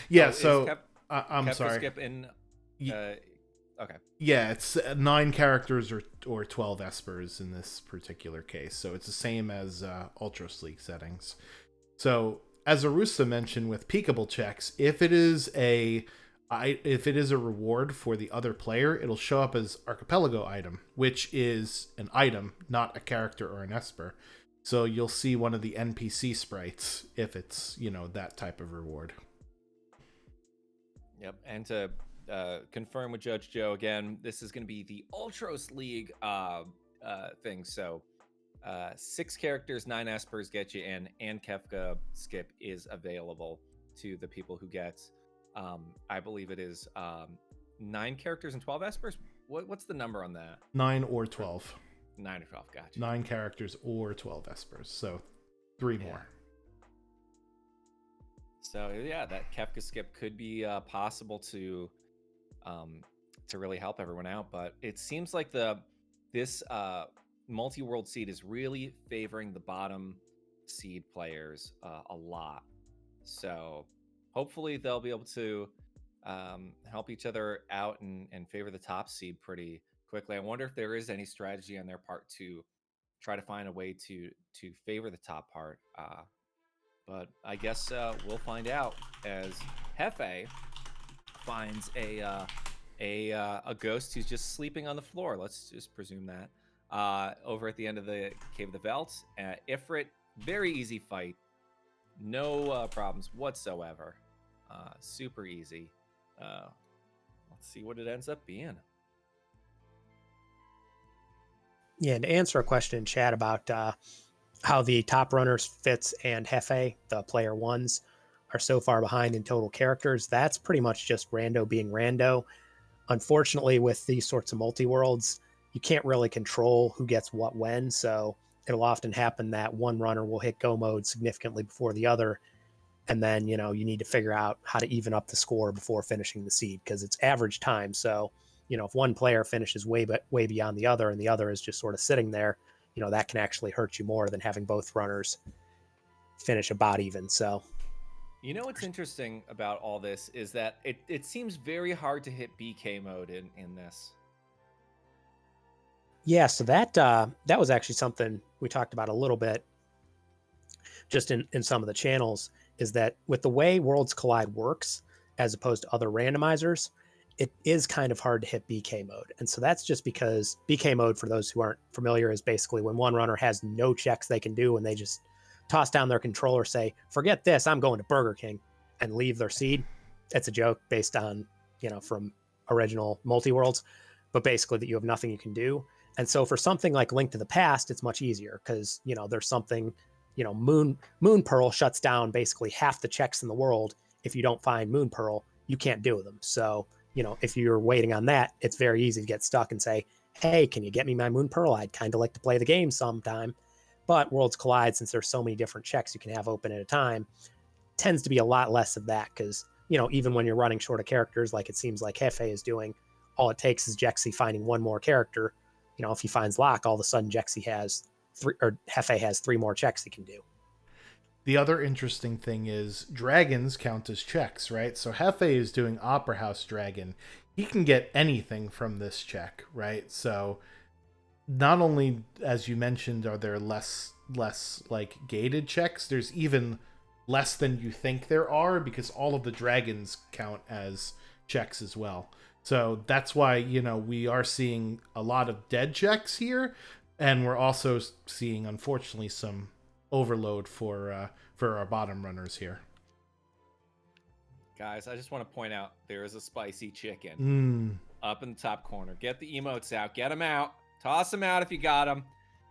Yeah. Is So I'm Kefka sorry. Skip in. Okay. Yeah, it's 9 characters or 12 espers in this particular case. So it's the same as Ultra Sleek settings. So as Arusa mentioned with peekable checks, if it is a if it is a reward for the other player, it'll show up as Archipelago item, which is an item, not a character or an Esper. So you'll see one of the NPC sprites if it's, that type of reward. Yep. And to confirm with Judge Joe again, this is going to be the Ultros League thing. So 6 characters, 9 Espers get you in, and Kefka skip is available to the people who get, I believe it is 9 characters and 12 Espers. What's the number on that? 9 or 12. 9 or 12, gotcha. 9 characters or 12 Espers, so 3 more. So yeah, that Kefka skip could be possible to really help everyone out, but it seems like this multi-world seed is really favoring the bottom seed players a lot. So hopefully they'll be able to help each other out and favor the top seed pretty quickly. I wonder if there is any strategy on their part to try to find a way to favor the top part. But I guess we'll find out as Hefe finds a ghost who's just sleeping on the floor. Let's just presume that over at the end of the Cave of the Velt. Ifrit, very easy fight, no problems whatsoever. Super easy. Let's see what it ends up being. Yeah, and to answer a question in chat about how the top runners, Fitz and Hefe, the player ones, are so far behind in total characters, that's pretty much just rando being rando. Unfortunately, with these sorts of multi-worlds, you can't really control who gets what when, so it'll often happen that one runner will hit go mode significantly before the other, and then, you need to figure out how to even up the score before finishing the seed, because it's average time. So, if one player finishes way beyond the other and the other is just sort of sitting there, that can actually hurt you more than having both runners finish about even. So, what's interesting about all this is that it seems very hard to hit BK mode in this. Yeah, so that was actually something we talked about a little bit just in some of the channels, is that with the way Worlds Collide works, as opposed to other randomizers, it is kind of hard to hit BK mode. And so that's just because BK mode, for those who aren't familiar, is basically when one runner has no checks they can do and they just toss down their controller, say, forget this, I'm going to Burger King, and leave their seed. It's a joke based on, from original multi-worlds, but basically that you have nothing you can do. And so for something like Link to the Past, it's much easier because, there's something, Moon Pearl shuts down basically half the checks in the world. If you don't find Moon Pearl, you can't do them. So, if you're waiting on that, it's very easy to get stuck and say, hey, can you get me my Moon Pearl? I'd kind of like to play the game sometime. But Worlds Collide, since there's so many different checks you can have open at a time, tends to be a lot less of that because, even when you're running short of characters, like it seems like Hefe is doing, all it takes is Jexi finding one more character. If he finds Locke, all of a sudden Jexi has Hefe has 3 more checks he can do. The other interesting thing is dragons count as checks, right? So Hefe is doing Opera House Dragon. He can get anything from this check, right? So not only, as you mentioned, are there less like gated checks, there's even less than you think there are because all of the dragons count as checks as well. So that's why, we are seeing a lot of dead checks here, and we're also seeing, unfortunately, some overload for our bottom runners here. Guys, I just want to point out there is a spicy chicken up in the top corner. Get the emotes out. Get them out. Toss them out if you got them.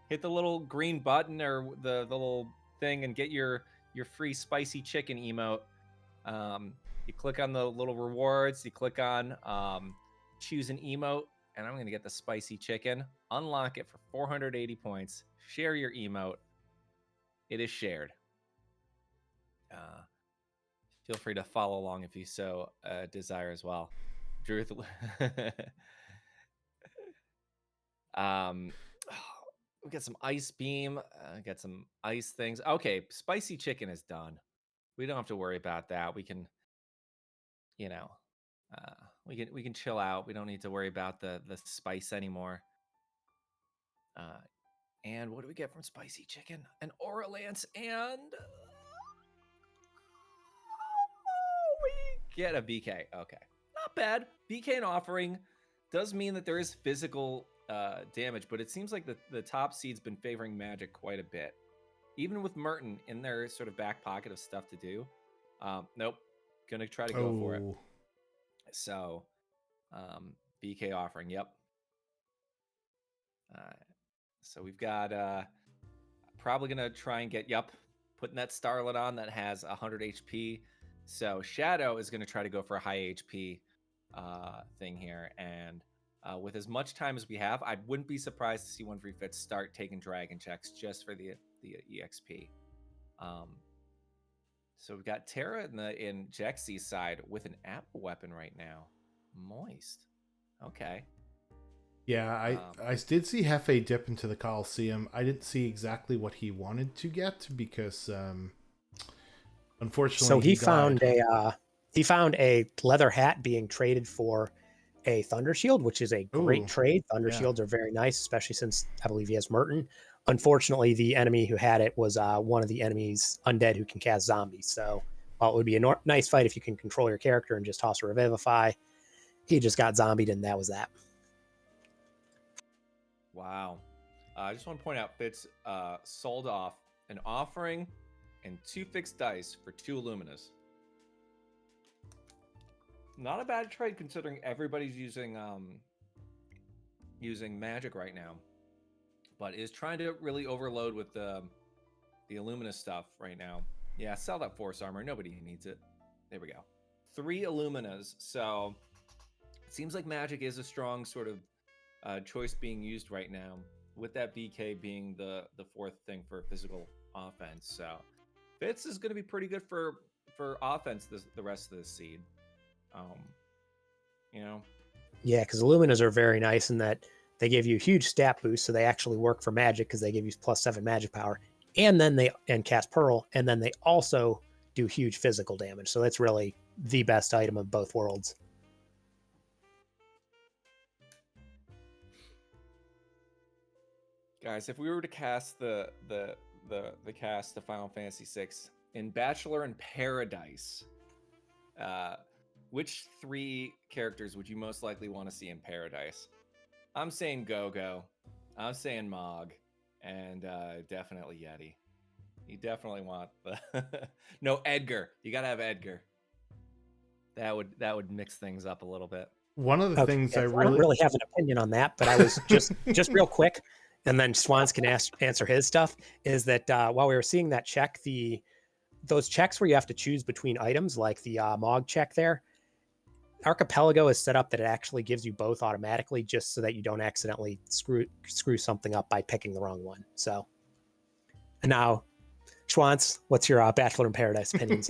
Hit the little green button or the little thing and get your free spicy chicken emote. You click on the little rewards. You click on choose an emote, and I'm going to get the spicy chicken. Unlock it for 480 points. Share your emote. It is shared. Feel free to follow along if you so desire as well. Drew, we got some ice beam. Got some ice things. Okay, spicy chicken is done. We don't have to worry about that. We can, we can chill out. We don't need to worry about the spice anymore. And what do we get from spicy chicken? An Aura Lance and we get a BK. Okay. not bad. BK and offering does mean that there is physical damage, but it seems like the top seed's been favoring magic quite a bit. Even with Merton in their sort of back pocket of stuff to do. Nope. Gonna try to go for it. Oh, So, BK offering, yep. So we've got probably gonna try and get putting that Starlet on that has 100 HP. So Shadow is gonna try to go for a high HP thing here, and with as much time as we have, I wouldn't be surprised to see 1-3-Fits start taking dragon checks just for the EXP. So we've got Terra in Jexy's side with an apple weapon right now. Moist. Okay. yeah. I did see Hefe dip into the Coliseum. I didn't see exactly what he wanted to get because, unfortunately, So he died. found a leather hat being traded for a Thunder Shield, which is a great Ooh, trade. Thunder yeah. Shields are very nice, especially since I believe he has Merton. Unfortunately, the enemy who had it was one of the enemy's undead who can cast zombies. So while it would be a nice fight if you can control your character and just toss a Revivify, he just got zombied, and that was that. Wow. I just want to point out Fitz sold off an offering and 2 fixed dice for 2 Illuminas. Not a bad trade considering everybody's using magic right now, but is trying to really overload with the Illumina stuff right now. Yeah, sell that Force Armor. Nobody needs it. There we go. 3 Illuminas. So it seems like magic is a strong sort of choice being used right now, with that BK being the fourth thing for physical offense. So Fitz is going to be pretty good for offense the rest of the seed. You know, Yeah, because Illuminas are very nice in that they give you a huge stat boost, so they actually work for magic because they give you +7 magic power, and then they cast Pearl, and then they also do huge physical damage. So that's really the best item of both worlds. guys, if we were to cast the cast of Final Fantasy VI in Bachelor in Paradise, which 3 characters would you most likely want to see in Paradise? I'm saying Go-Go, I'm saying Mog, and definitely Yeti. You definitely want the no Edgar. You gotta have Edgar. That would mix things up a little bit. One of the things I I don't really really have an opinion on that, but I was just real quick, and then Swans can answer his stuff. Is that while we were seeing that check, those checks where you have to choose between items, like the Mog check there, Archipelago is set up that it actually gives you both automatically, just so that you don't accidentally screw something up by picking the wrong one. So, and now, Schwantz, what's your Bachelor in Paradise opinions?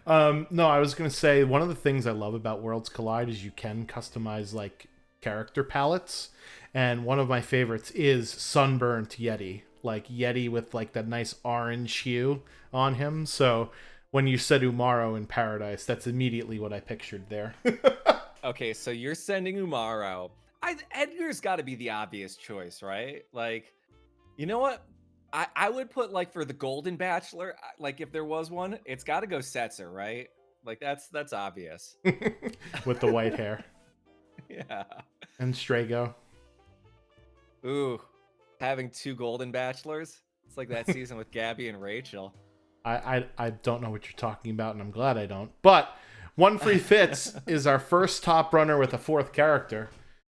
No, I was gonna say one of the things I love about Worlds Collide is you can customize like character palettes, and one of my favorites is Sunburnt Yeti, like Yeti with like that nice orange hue on him. So when you said Umaro in Paradise, that's immediately what I pictured there. Okay, so you're sending Umaro. Edgar's got to be the obvious choice, right? Like, you know what? I would put, like, for the Golden Bachelor, like if there was one, it's got to go Setzer, right? Like that's obvious. With the white hair. Yeah. And Strago. Ooh, having 2 Golden Bachelors. It's like that season with Gabby and Rachel. I don't know what you're talking about, and I'm glad I don't. But 1-3-Fits is our first top runner with a 4th character.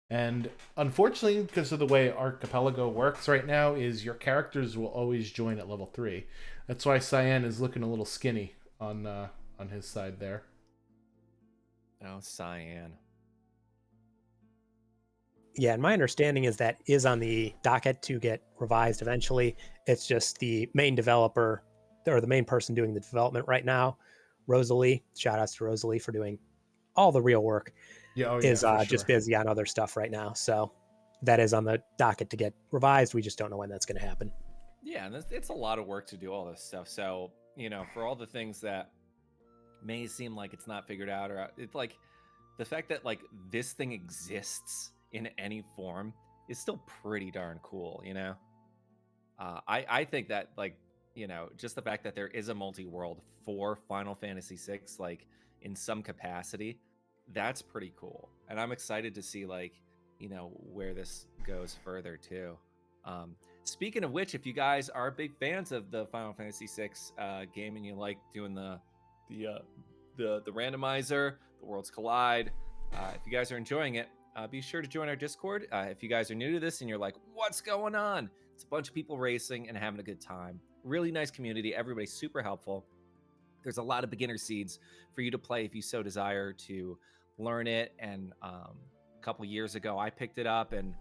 And unfortunately, because of the way Archipelago works right now, is your characters will always join at level 3. That's why Cyan is looking a little skinny on his side there. Oh, Cyan. Yeah, and my understanding is that is on the docket to get revised eventually. It's just the main developer or the main person doing the development right now, Rosalie. Shout outs to Rosalie for doing all the real work. Yeah, is for sure. just busy on other stuff right now. So that is on the docket to get revised. We just don't know when that's going to happen. Yeah, and it's a lot of work to do all this stuff. So, you know, for all the things that may seem like it's not figured out, or it's like the fact that like this thing exists in any form is still pretty darn cool, you know? I think that, like, you know, just the fact that there is a multi-world for Final Fantasy VI, like in some capacity, that's pretty cool, and I'm excited to see like where this goes further too. Um, Speaking of which, if you guys are big fans of the Final Fantasy VI game and you like doing the uh, the randomizer, the worlds collide, if you guys are enjoying it, be sure to join our Discord. If you guys are new to this and you're like, what's going on? It's a bunch of people racing and having a good time. Really nice community. Everybody's super helpful. There's a lot of beginner seeds for you to play if you so desire to learn it. And a couple years ago, I picked it up, and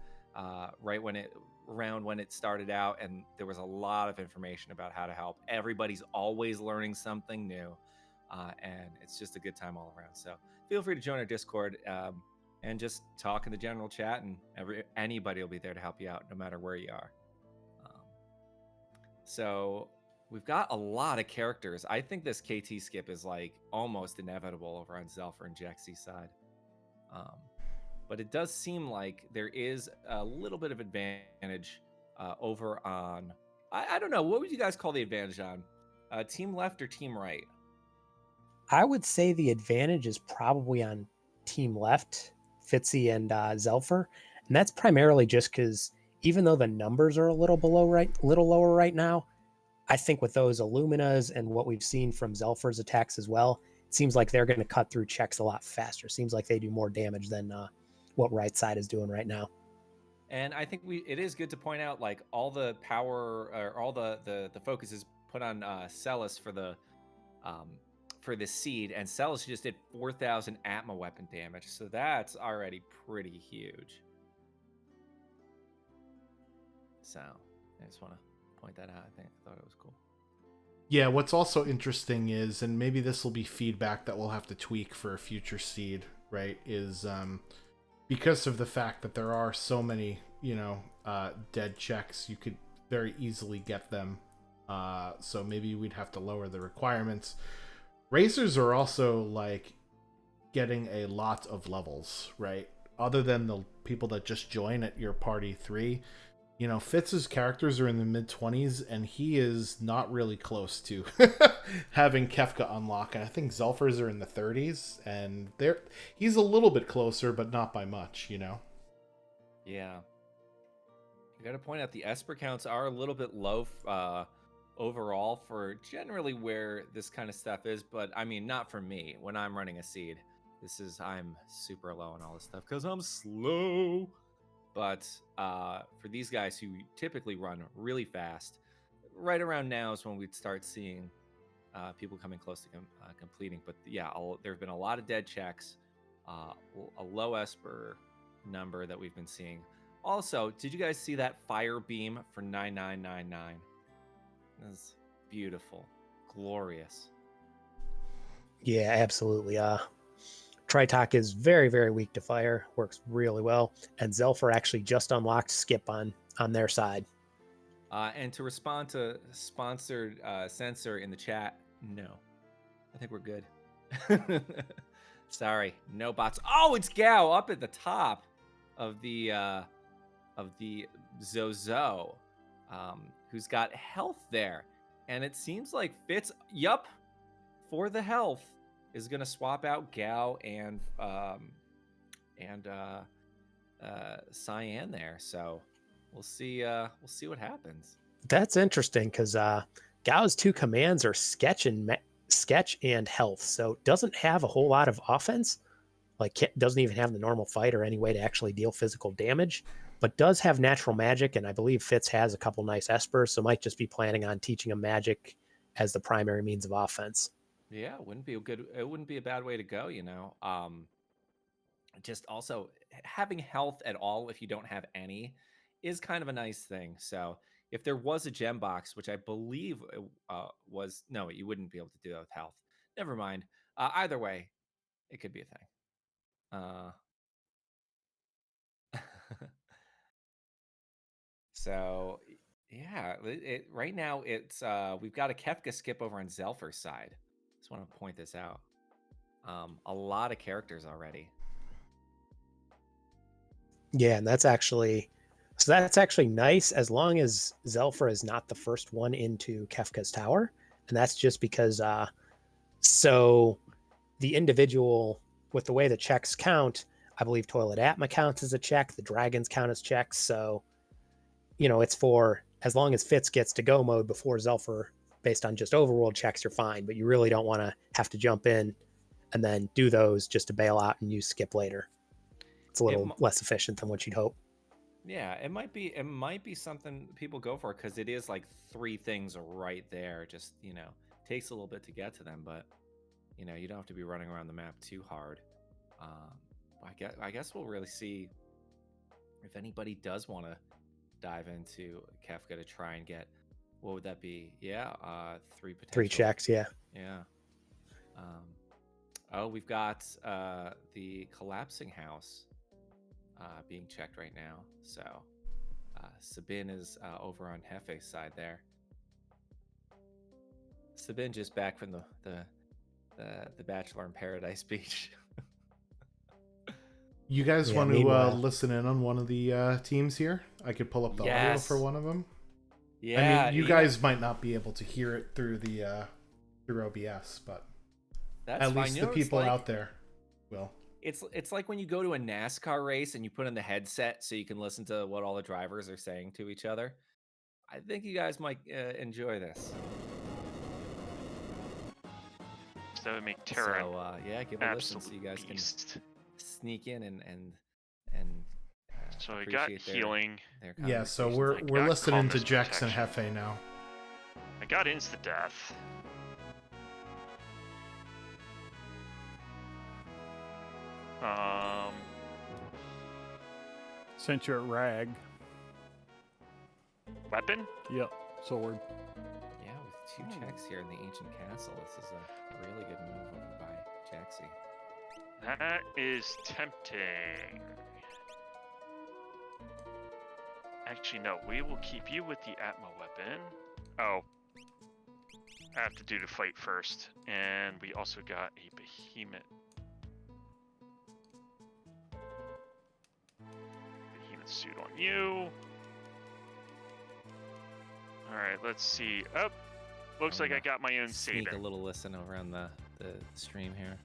right when it started out, and there was a lot of information about how to help. Everybody's always learning something new, and it's just a good time all around. So feel free to join our Discord and just talk in the general chat, and anybody will be there to help you out, no matter where you are. So we've got a lot of characters. I think this KT skip is like almost inevitable over on Zelfer and Jexy's side. But it does seem like there is a little bit of advantage over on, I don't know, what would you guys call the advantage on? Team left or team right? I would say the advantage is probably on team left, Fitzy and Zelfer. And that's primarily just because even though the numbers are a little lower right now, I think with those Illuminas and what we've seen from Zelfer's attacks as well, it seems like they're going to cut through checks a lot faster. Seems like they do more damage than what right side is doing right now. And I think it is good to point out, like, all the power or all the focus is put on Celis for the seed, and Celis just did 4,000 Atma weapon damage, so that's already pretty huge. So I just want to point that out. I thought it was cool. Yeah, what's also interesting is, and maybe this will be feedback that we'll have to tweak for a future seed, right, is because of the fact that there are so many, dead checks, you could very easily get them. So maybe we'd have to lower the requirements. Racers are also, like, getting a lot of levels, right? Other than the people that just join at your party 3, Fitz's characters are in the mid-20s, and he is not really close to having Kefka unlock. And I think Zelfers are in the 30s, and he's a little bit closer, but not by much, Yeah. I gotta point out the Esper counts are a little bit low overall for generally where this kind of stuff is, but I mean, not for me. When I'm running a seed, I'm super low on all this stuff because I'm slow. But for these guys who typically run really fast, right around now is when we'd start seeing people coming close to completing. But yeah, there have been a lot of dead checks, a low Esper number that we've been seeing. Also, did you guys see that fire beam for 9999? That's beautiful, glorious. Yeah, absolutely. Tritok is very, very weak to fire. Works really well. And Zelfer actually just unlocked Skip on their side. And to respond to sponsored censor in the chat, no, I think we're good. Sorry, no bots. Oh, it's Gao up at the top of the Zozo, who's got health there, and it seems like Fitz, for the health, is gonna swap out Gao and Cyan there. So we'll see what happens. That's interesting because Gao's 2 commands are sketch and health, so doesn't have a whole lot of offense. Like, doesn't even have the normal fight or any way to actually deal physical damage, but does have natural magic, and I believe Fitz has a couple nice Espers, so might just be planning on teaching him magic as the primary means of offense. Yeah, it wouldn't be a bad way to go, Just also having health at all, if you don't have any, is kind of a nice thing. So if there was a gem box, which I believe was, no, you wouldn't be able to do that with health. Never mind. Either way, it could be a thing. So yeah, right now it's we've got a Kefka skip over on Zelfer's side. Just want to point this out. A lot of characters already. Yeah, and that's actually nice as long as Zelfer is not the first one into Kefka's tower, and that's just because so the individual with the way the checks count, I believe Toilet Atma counts as a check. The dragons count as checks. So, it's for as long as Fitz gets to go mode before Zelfer, based on just overworld checks, you're fine. But you really don't want to have to jump in and then do those just to bail out and use skip later. It's a little less efficient than what you'd hope. Yeah, it might be something people go for because it is like 3 things right there. Just takes a little bit to get to them, but you don't have to be running around the map too hard. I guess we'll really see if anybody does want to dive into Kefka to try and get, what would that be? Yeah, 3 potential. 3 checks, yeah. We've got the collapsing house being checked right now. So Sabin is over on Hefe's side there. Sabin just back from the Bachelor in Paradise beach. You guys want to listen in on one of the teams here? I could pull up the audio for one of them. Yeah, I mean, you guys might not be able to hear it through the through OBS, but at least the people out there will. It's like when you go to a NASCAR race and you put in the headset so you can listen to what all the drivers are saying to each other. I think you guys might enjoy this. So that would make Terra. So give a listen so you guys can sneak in and so we got healing. Yeah, so we're listening to Jax and Hefe now. I got insta death. Since you're at Rag. Weapon? Yep, sword. Yeah, with 2 checks here in the ancient castle, this is a really good move over by Jaxie. That is tempting. Actually, no, we will keep you with the Atma weapon. Oh. I have to do the fight first. And we also got a behemoth. Behemoth suit on you. Alright, let's see. Oh, looks like I got my own sneak Sabin. A little listen over on the stream here.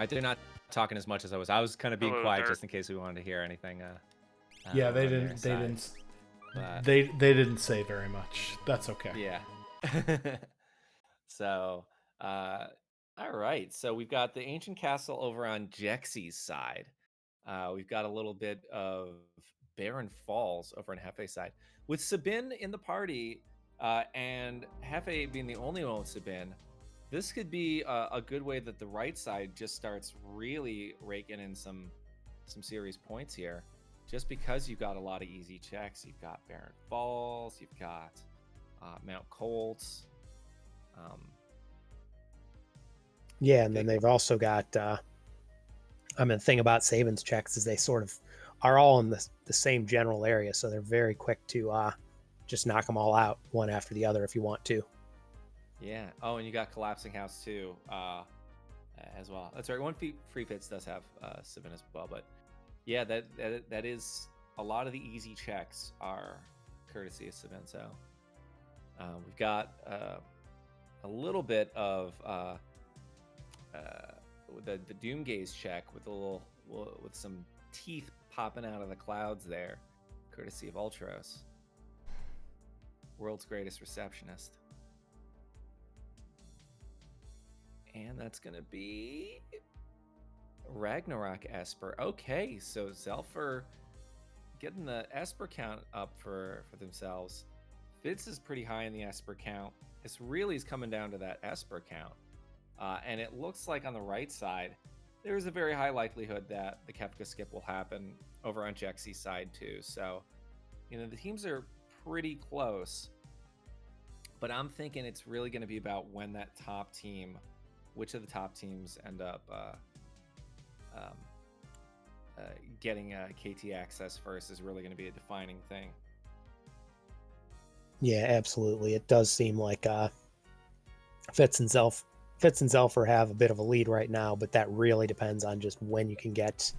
They're not talking as much as I was. I was kind of being quiet just in case we wanted to hear anything. Yeah, they didn't. They didn't say very much. That's okay. Yeah. So, all right. So we've got the ancient castle over on Jexie's side. We've got a little bit of Barren Falls over on Hefe's side, with Sabin in the party, and Hefe being the only one with Sabin. This could be a good way that the right side just starts really raking in some serious points here, just because you've got a lot of easy checks. You've got Barren Falls, you've got Mount Colts. Yeah, and then they've also got. The thing about Sabin's checks is they sort of are all in the same general area, so they're very quick to just knock them all out one after the other if you want to. Yeah. Oh, and you got Collapsing House too, as well. That's right. One Free Fits does have Sabin as well, but yeah, that is a lot of the easy checks are courtesy of Sabin. So we've got a little bit of the Doom Gaze check with with some teeth popping out of the clouds there, courtesy of Ultros, world's greatest receptionist. And that's going to be Ragnarok Esper. Okay, so Zelfer getting the Esper count up for themselves. Fitz is pretty high in the Esper count. This really is coming down to that Esper count. And it looks like on the right side, there's a very high likelihood that the Kefka skip will happen over on Jexie's side too. So, the teams are pretty close. But I'm thinking it's really going to be about when that top team, which of the top teams end up getting KT access first is really going to be a defining thing. Yeah, absolutely. It does seem like Fitz and Zelfer have a bit of a lead right now, but that really depends on just when you can get,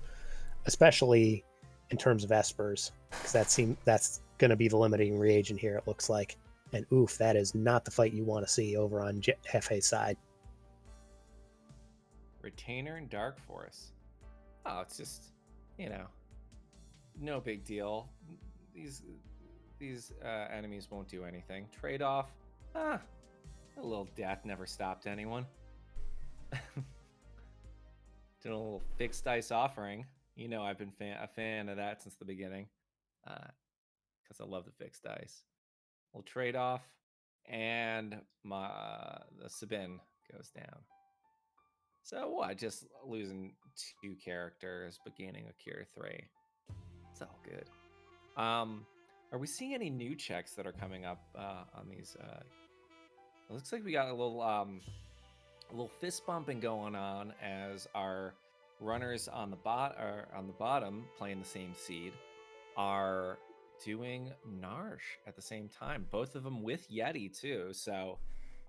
especially in terms of Espers, because that's going to be the limiting reagent here, it looks like. And oof, that is not the fight you want to see over on Hefe's side. Retainer and Dark Force. Oh, it's just, you know, no big deal. These enemies won't do anything. Trade off. A little death never stopped anyone. Did a little fixed dice offering. You know, I've been a fan of that since the beginning, because I love the fixed dice. We'll trade off, and the Sabin goes down. So what? Just losing 2 characters, but gaining a cure 3. It's all good. Are we seeing any new checks that are coming up on these? It looks like we got a little fist bumping going on as our runners on the bottom playing the same seed are doing Narsh at the same time. Both of them with Yeti too. So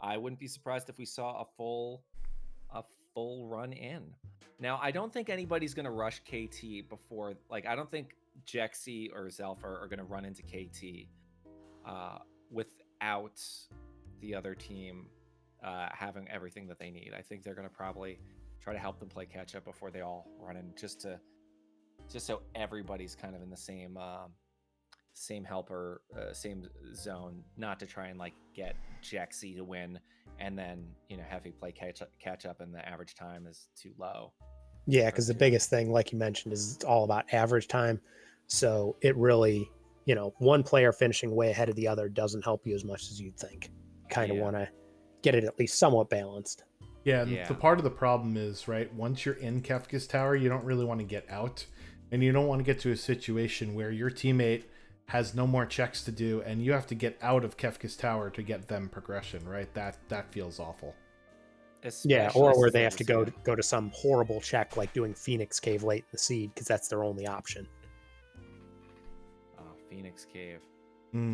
I wouldn't be surprised if we saw a full run in. Now, I don't think anybody's going to rush KT before, like, I don't think Jexy or Zelfer are going to run into KT without the other team having everything that they need. I think they're going to probably try to help them play catch up before they all run in, just so everybody's kind of in the same helper, same zone, not to try and like get Jexy to win and then, you know, have you play catch up and the average time is too low. Yeah, because the biggest thing, like you mentioned, is it's all about average time. So it really, you know, one player finishing way ahead of the other doesn't help you as much as you'd think. Kind of want to get it at least somewhat balanced. Yeah, and the part of the problem is, right, once you're in Kefka's tower, you don't really want to get out. And you don't want to get to a situation where your teammate has no more checks to do and you have to get out of Kefka's tower to get them progression, right? That feels awful. Yeah, or where they have to go to some horrible check like doing Phoenix Cave late in the seed because that's their only option. Oh, Phoenix Cave.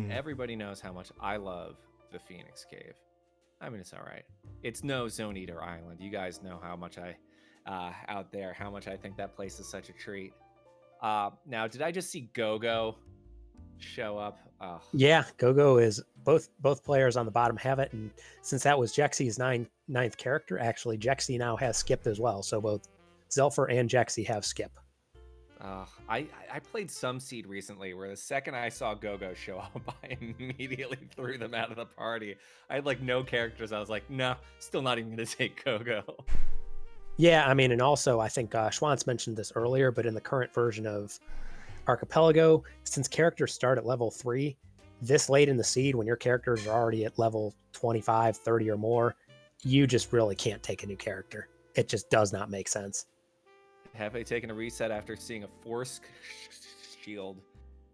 Everybody knows how much I love the Phoenix Cave. I mean, it's all right. It's no Zone Eater Island. You guys know how much out there, how much I think that place is such a treat. Now, did I just see Gogo show up? Oh. Yeah, Gogo is both players on the bottom have it, and since that was Jexy's ninth character, actually Jexy now has Skip as well. So both Zelfer and Jexy have Skip. I played some seed recently where the second I saw Gogo show up, I immediately threw them out of the party. I had like no characters. I was like, no, still not even going to take Gogo. Yeah, I mean, and also I think Schwantz mentioned this earlier, but in the current version of Archipelago, since characters start at level 3, this late in the seed, when your characters are already at level 25, 30 or more, you just really can't take a new character. It just does not make sense. Have they taken a reset after seeing a Force shield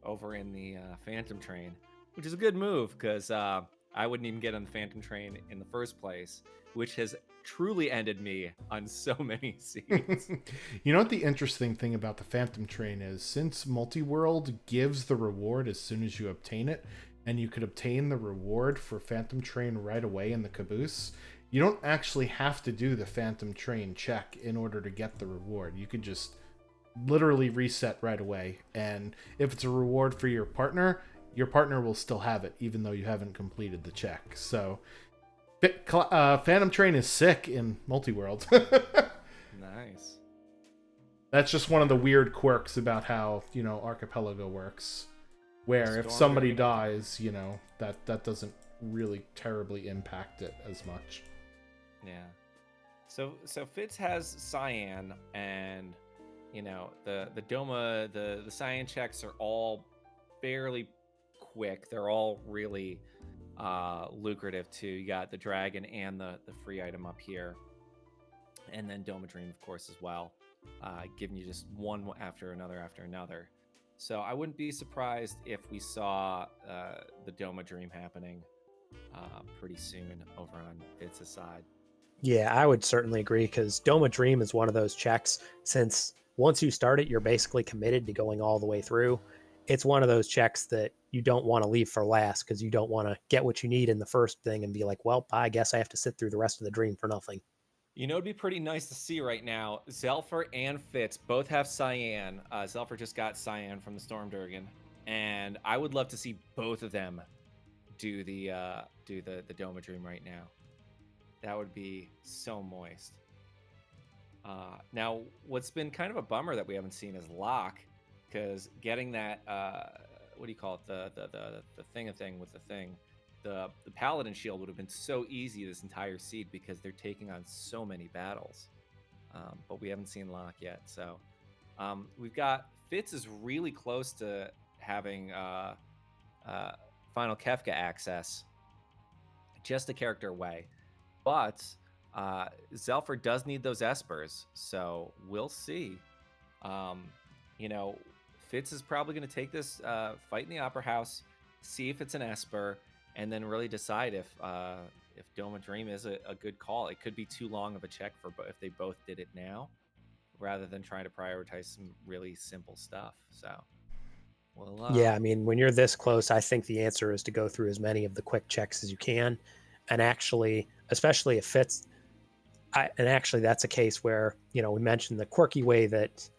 over in the Phantom Train, which is a good move because I wouldn't even get on the Phantom Train in the first place, which has truly ended me on so many seeds. You know what the interesting thing about the Phantom Train is? Since Multiworld gives the reward as soon as you obtain it, and you could obtain the reward for Phantom Train right away in the caboose, you don't actually have to do the Phantom Train check in order to get the reward. You could just literally reset right away, and if it's a reward for your partner will still have it, even though you haven't completed the check. So Phantom Train is sick in Multiworld. Nice. That's just one of the weird quirks about how, you know, Archipelago works, where if somebody dies, you know, that doesn't really terribly impact it as much. Yeah. So Fitz has Cyan, and you know the Doma, the Cyan checks are all fairly quick. They're all really lucrative too. You got the dragon and the free item up here, and then Doma Dream, of course, as well, giving you just one after another. So I wouldn't be surprised if we saw the Doma Dream happening pretty soon over on Fitz's side. Yeah, I would certainly agree because Doma Dream is one of those checks. Since once you start it, you're basically committed to going all the way through. It's one of those checks that you don't want to leave for last because you don't want to get what you need in the first thing and be like, well, I guess I have to sit through the rest of the dream for nothing. You know, it'd be pretty nice to see right now. Zelfer and Fitz both have Cyan. Zelfer just got Cyan from the Stormdurgan, and I would love to see both of them do the Doma Dream right now. That would be so moist. Now, what's been kind of a bummer that we haven't seen is Lock, because getting that what do you call it, the thing with the thing, the Paladin shield would have been so easy this entire seed because they're taking on so many battles. But we haven't seen Lock yet, so we've got Fitz is really close to having final Kefka access, just a character away, but Zelfer does need those Espers, so we'll see. You know, Fitz is probably going to take this fight in the Opera House, see if it's an Esper, and then really decide if Doma Dream is a good call. It could be too long of a check for if they both did it now, rather than trying to prioritize some really simple stuff. So, well, Yeah, I mean, when you're this close, I think the answer is to go through as many of the quick checks as you can, and actually, especially if Fitz. And actually, that's a case where, you know, we mentioned the quirky way that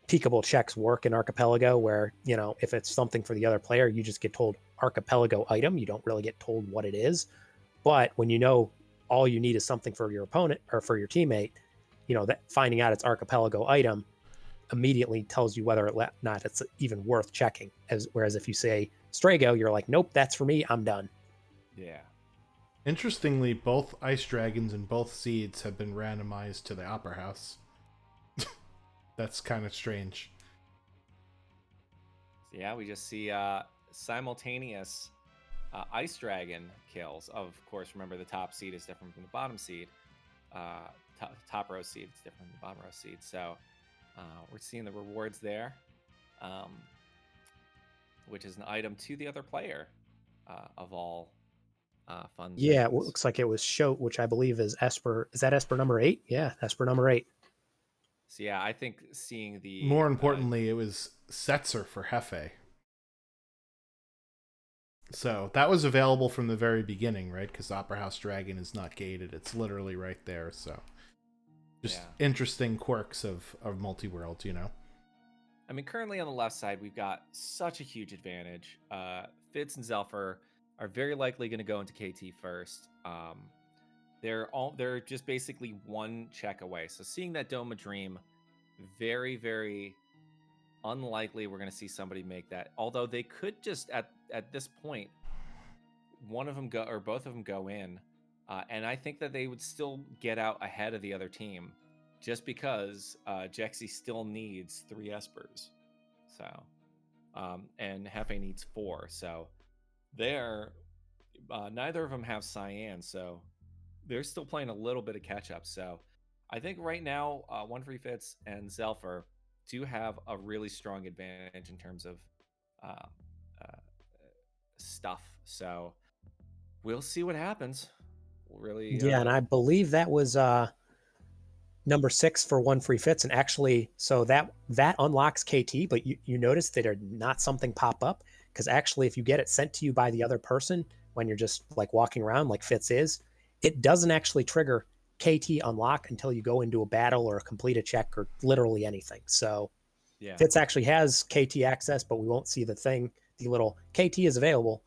peekable checks work in Archipelago, where, you know, if it's something for the other player, you just get told Archipelago item. You don't really get told what it is. But when you know all you need is something for your opponent or for your teammate, you know, that finding out it's Archipelago item immediately tells you whether or not it's even worth checking. Whereas if you say Strago, you're like, nope, that's for me. I'm done. yeah. Interestingly, both Ice Dragons and both seeds have been randomized to the Opera House. That's kind of strange. So yeah, we just see simultaneous Ice Dragon kills. Of course, remember the top seed is different from the bottom seed. Top row seed is different from the bottom row seed. So we're seeing the rewards there, which is an item to the other player of all fun. Yeah, it things. looks like it was Shoat, which I believe is Esper. Is that Esper number 8? Yeah, Esper number 8. So yeah, I think seeing the More importantly, it was Setzer for Hefe. So that was available from the very beginning, right? Because Opera House Dragon is not gated. It's literally right there. So just interesting quirks of multi-world, you know? I mean, currently on the left side, we've got such a huge advantage. Fitz and Zelfer are very likely going to go into KT first. They're just basically one check away. So seeing that Doma Dream, very, very unlikely we're going to see somebody make that. Although they could just at this point, one of them go or both of them go in, and I think that they would still get out ahead of the other team, just because Jexy still needs 3 Espers, so and Hefe needs 4. So they're neither of them have Cyan, so they're still playing a little bit of catch up. So I think right now, One Free Fits and Zelfer do have a really strong advantage in terms of stuff. So we'll see what happens. Really, Yeah, and I believe that was number 6 for One Free Fits. And actually, so that unlocks KT, but you notice that are not something pop up, because actually if you get it sent to you by the other person when you're just like walking around like Fitz is, it doesn't actually trigger KT unlock until you go into a battle or complete a check or literally anything. So yeah. Fitz actually has KT access, but we won't see the thing. The little KT is available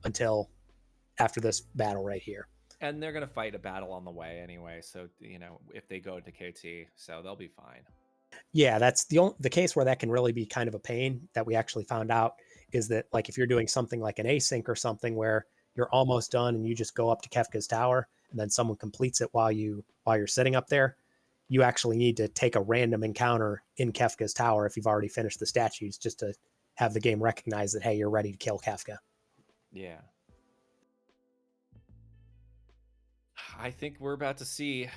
until after this battle right here. And they're going to fight a battle on the way anyway. So, you know, if they go to KT, so they'll be fine. Yeah, that's the case where that can really be kind of a pain that we actually found out is that, like, if you're doing something like an async or something where you're almost done and you just go up to Kefka's tower and then someone completes it while you're sitting up there, you actually need to take a random encounter in Kefka's tower if you've already finished the statues, just to have the game recognize that, hey, you're ready to kill Kefka. Yeah. I think we're about to see,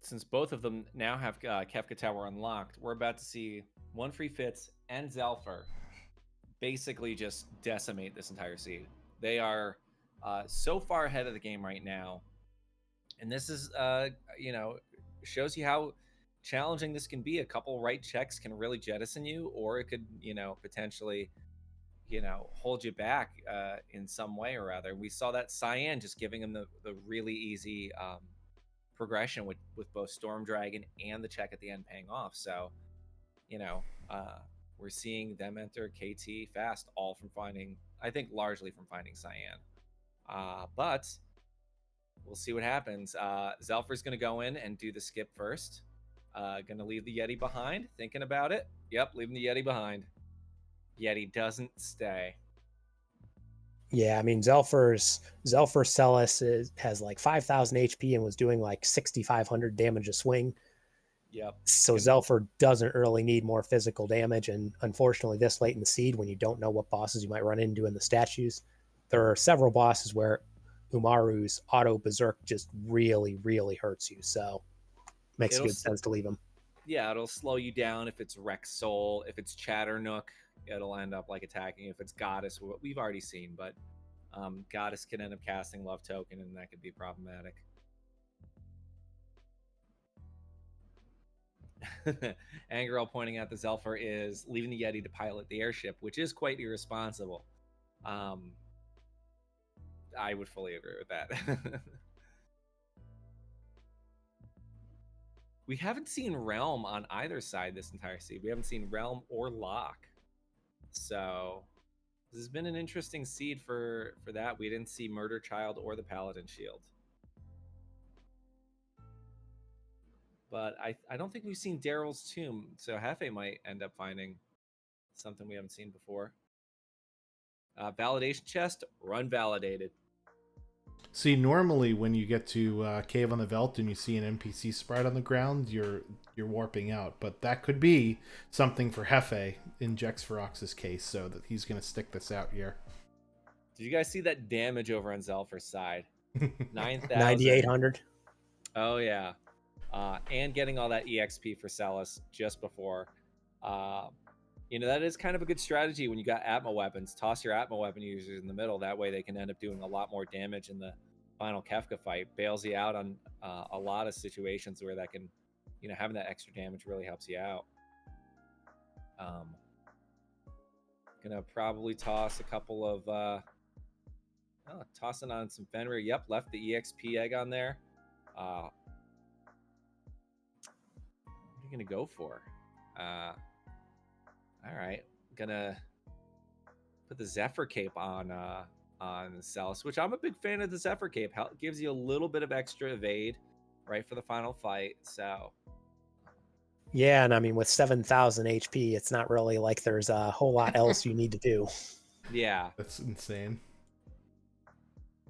since both of them now have Kefka Tower unlocked, we're about to see One Free Fits and Zelfer basically just decimate this entire seed. They are so far ahead of the game right now. And this is, you know, shows you how challenging this can be. A couple right checks can really jettison you, or it could, you know, potentially, you know, hold you back in some way or other. We saw that Cyan just giving him the really easy progression with both Storm Dragon and the check at the end paying off. So, you know, we're seeing them enter KT fast, all from finding, I think, largely from finding Cyan. But we'll see what happens. Zelfer's going to go in and do the skip first. Going to leave the Yeti behind. Thinking about it. Yep, leaving the Yeti behind. Yeti doesn't stay. Yeah, I mean Zelfer Celis has like 5,000 HP and was doing like 6,500 damage a swing. Yep. So Zelfer doesn't really need more physical damage, and unfortunately, this late in the seed, when you don't know what bosses you might run into in the statues, there are several bosses where Umaru's auto berserk just really, really hurts you. So makes good sense to leave him. Yeah, it'll slow you down if it's Rex Soul. If it's Chatternook, it'll end up like attacking. If it's Goddess, what we've already seen, but Goddess can end up casting Love Token, and that could be problematic. Angerel pointing out the Zelfer is leaving the Yeti to pilot the airship, which is quite irresponsible. I would fully agree with that. We haven't seen Realm on either side this entire seed. We haven't seen Realm or Lock. So this has been an interesting seed for that. We didn't see Murder Child or the Paladin Shield. But I don't think we've seen Daryl's Tomb. So Hefe might end up finding something we haven't seen before. Validation chest, run validated. See, normally when you get to Cave on the Veldt and you see an NPC sprite on the ground, you're warping out. But that could be something for Hefe in Jexferox's case, so that he's going to stick this out here. Did you guys see that damage over on Zelfer's side? 9,000. 9,800. Oh, yeah. And getting all that EXP for Celis just before. That is kind of a good strategy when you got Atma weapons. Toss your Atma weapon users in the middle. That way they can end up doing a lot more damage in the final Kefka fight. Bails you out on a lot of situations where that can, having that extra damage really helps you out. Gonna probably toss a couple of tossing on some Fenrir. Yep, left the EXP egg on there. What are you gonna go for? All right, gonna put the Zephyr Cape on Celis, which I'm a big fan of. The Zephyr Cape gives you a little bit of extra evade, right, for the final fight. So yeah, and I mean with 7,000 HP, it's not really like there's a whole lot else you need to do. Yeah, that's insane.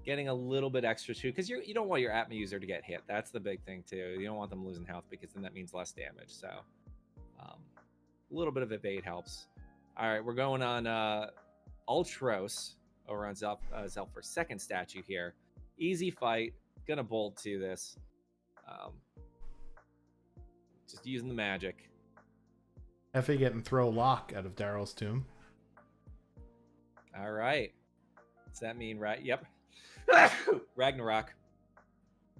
Getting a little bit extra too, because you don't want your Atma user to get hit. That's the big thing too. You don't want them losing health, because then that means less damage. So a little bit of evade helps. All right, we're going on Ultros over on Zelfer's second statue here. Easy fight. Gonna bolt to this. Just using the magic. Hefe getting throw lock out of Daryl's Tomb. All right. Does that mean right? Yep. Ragnarok.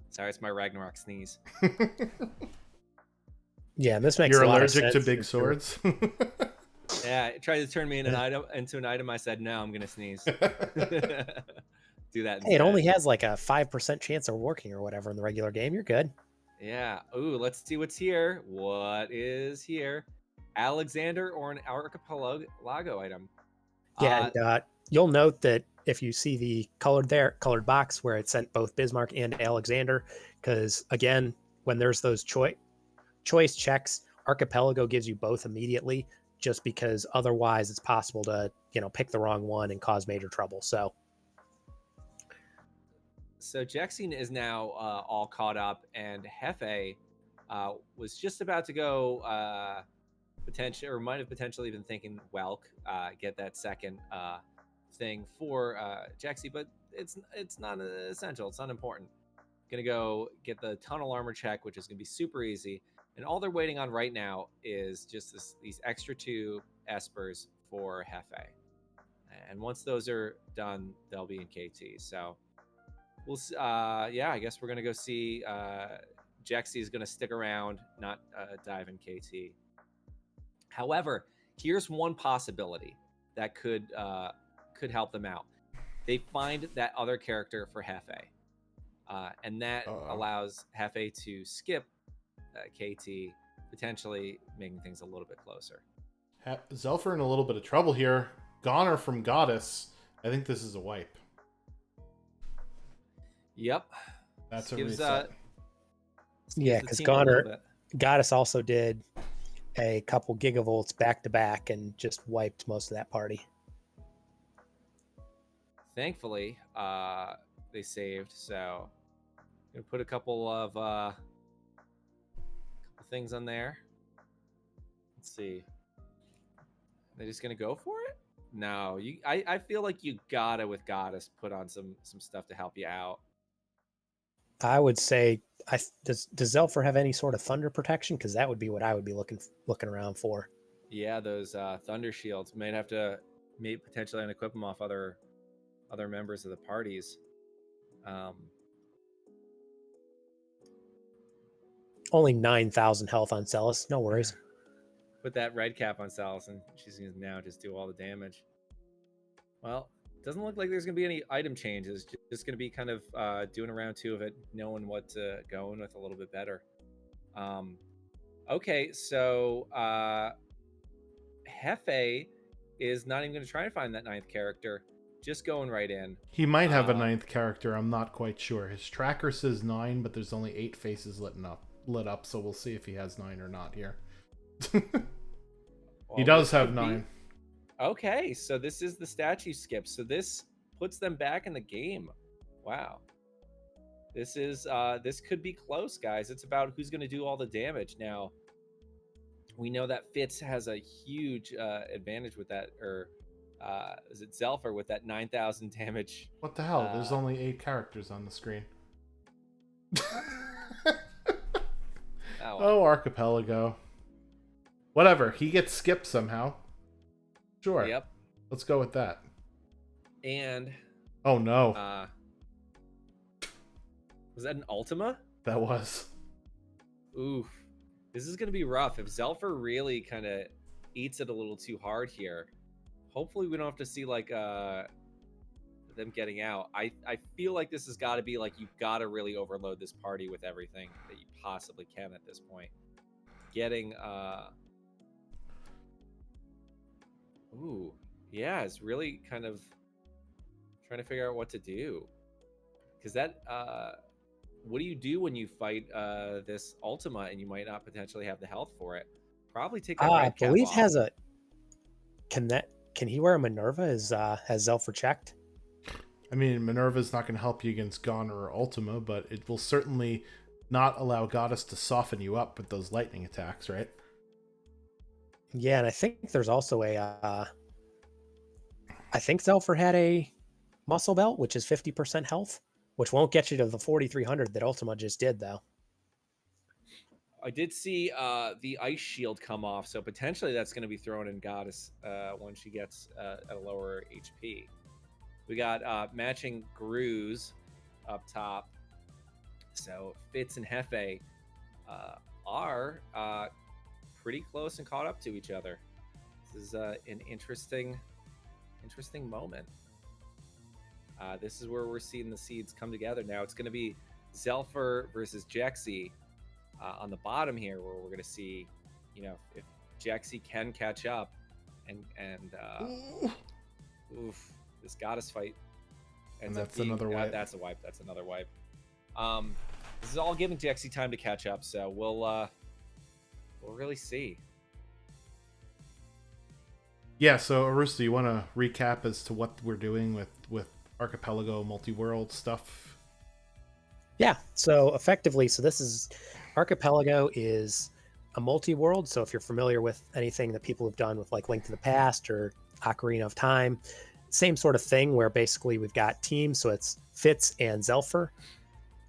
Sorry, it's my Ragnarok sneeze. Yeah, this makes You're a lot allergic of to sense big swords? Yeah, it tried to turn me into an item. I said, no, I'm going to sneeze. Do that instead. Hey, it only has like a 5% chance of working or whatever in the regular game. You're good. Yeah. Ooh, let's see what's here. What is here? Alexander or an Archipelago item? Yeah, you'll note that if you see the colored box where it sent both Bismarck and Alexander, because again, when there's those choice checks, Archipelago gives you both immediately, just because otherwise it's possible to pick the wrong one and cause major trouble. So Jexine is now all caught up, and Hefe was just about to go might have potentially been thinking Welk, get that second thing for Jexy, but it's not essential. It's not important. Gonna go get the tunnel armor check, which is gonna be super easy. And all they're waiting on right now is just these extra 2 espers for Hefe. And once those are done, they'll be in KT. So we'll I guess we're gonna go see Jexy is gonna stick around, not dive in KT. However, here's one possibility that could help them out. They find that other character for Hefe, and that allows Hefe to skip KT, potentially making things a little bit closer. Zelfer in a little bit of trouble here. Goner from Goddess. I think this is a wipe. Yep. That's This a gives, reset. Yeah, gives the because team a little Goner bit. Goddess also did a couple gigavolts back to back and just wiped most of that party. Thankfully, they saved. So, gonna put a couple of things on there. Let's see. They're just gonna go for it? No, I feel like you gotta with Goddess put on some stuff to help you out. I would say, does Zelfer have any sort of thunder protection? Because that would be what I would be looking around for. Yeah, those thunder shields might have to potentially unequip them off other members of the parties. Only 9,000 health on Celis. No worries. Put that red cap on Salis, and she's gonna now just do all the damage. Well, doesn't look like there's gonna be any item changes. Just gonna be kind of doing a round 2 of it, knowing what to go in with a little bit better. Okay, so Hefe is not even gonna try and find that 9th character. Just going right in. He might have a 9th character. I'm not quite sure. His tracker says 9, but there's only 8 faces lit up. So we'll see if he has 9 or not here. He does have 9. Okay, so this is the statue skip. So this puts them back in the game. Wow. This could be close, guys. It's about who's going to do all the damage. Now, we know that Fitz has a huge advantage with that, or is it Zelfer with that 9,000 damage? What the hell? There's only 8 characters on the screen. Oh, Archipelago. Whatever. He gets skipped somehow. Sure. Yep. Let's go with that. And oh no. Was that an Ultima? That was. Oof. This is gonna be rough. If Zelfer really kind of eats it a little too hard here, hopefully we don't have to see like them getting out. I feel like this has got to be like you've got to really overload this party with everything that you possibly can at this point. Getting ooh, yeah, it's really kind of trying to figure out what to do. Because that what do you do when you fight this Ultima and you might not potentially have the health for it? Probably take that red cap I believe off. has a can he wear a Minerva? Has Zelfer checked? I mean, Minerva's not going to help you against Goner or Ultima, but it will certainly not allow Goddess to soften you up with those lightning attacks, right? Yeah, and I think there's also a I think Zelfer had a muscle belt, which is 50% health, which won't get you to the 4,300 that Ultima just did, though. I did see the ice shield come off, so potentially that's going to be thrown in Goddess when she gets at a lower HP. We got matching Grooves up top, so Fitz and Hefe are pretty close and caught up to each other. This is an interesting moment. This is where we're seeing the seeds come together. Now it's going to be Zelfer versus Jexy on the bottom here, where we're going to see, if Jexy can catch up and oof, this Goddess fight ends And up that's being, another wipe. That's a wipe. That's another wipe. This is all giving Jexy time to catch up, so we'll really see. Yeah, so Arus, do you want to recap as to what we're doing with Archipelago multi-world stuff? Yeah, so effectively, this is Archipelago is a multi-world. So if you're familiar with anything that people have done with like Link to the Past or Ocarina of Time, same sort of thing where basically we've got teams. So it's Fitz and Zelfer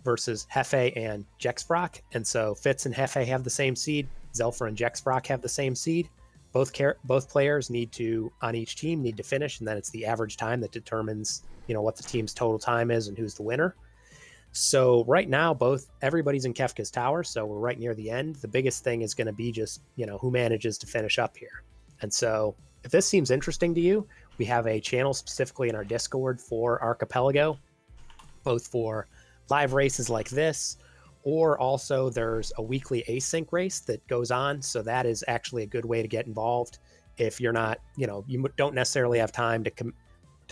versus Hefe and Jexfrock. And so Fitz and Hefe have the same seed. Zelfer and Jexfrock have the same seed. Both players need to, on each team, need to finish, and then it's the average time that determines, what the team's total time is and who's the winner. So right now, everybody's in Kefka's tower, so we're right near the end. The biggest thing is going to be just, who manages to finish up here. And so if this seems interesting to you, we have a channel specifically in our Discord for Archipelago, both for live races like this, or also there's a weekly async race that goes on. So that is actually a good way to get involved if you're not, you don't necessarily have time to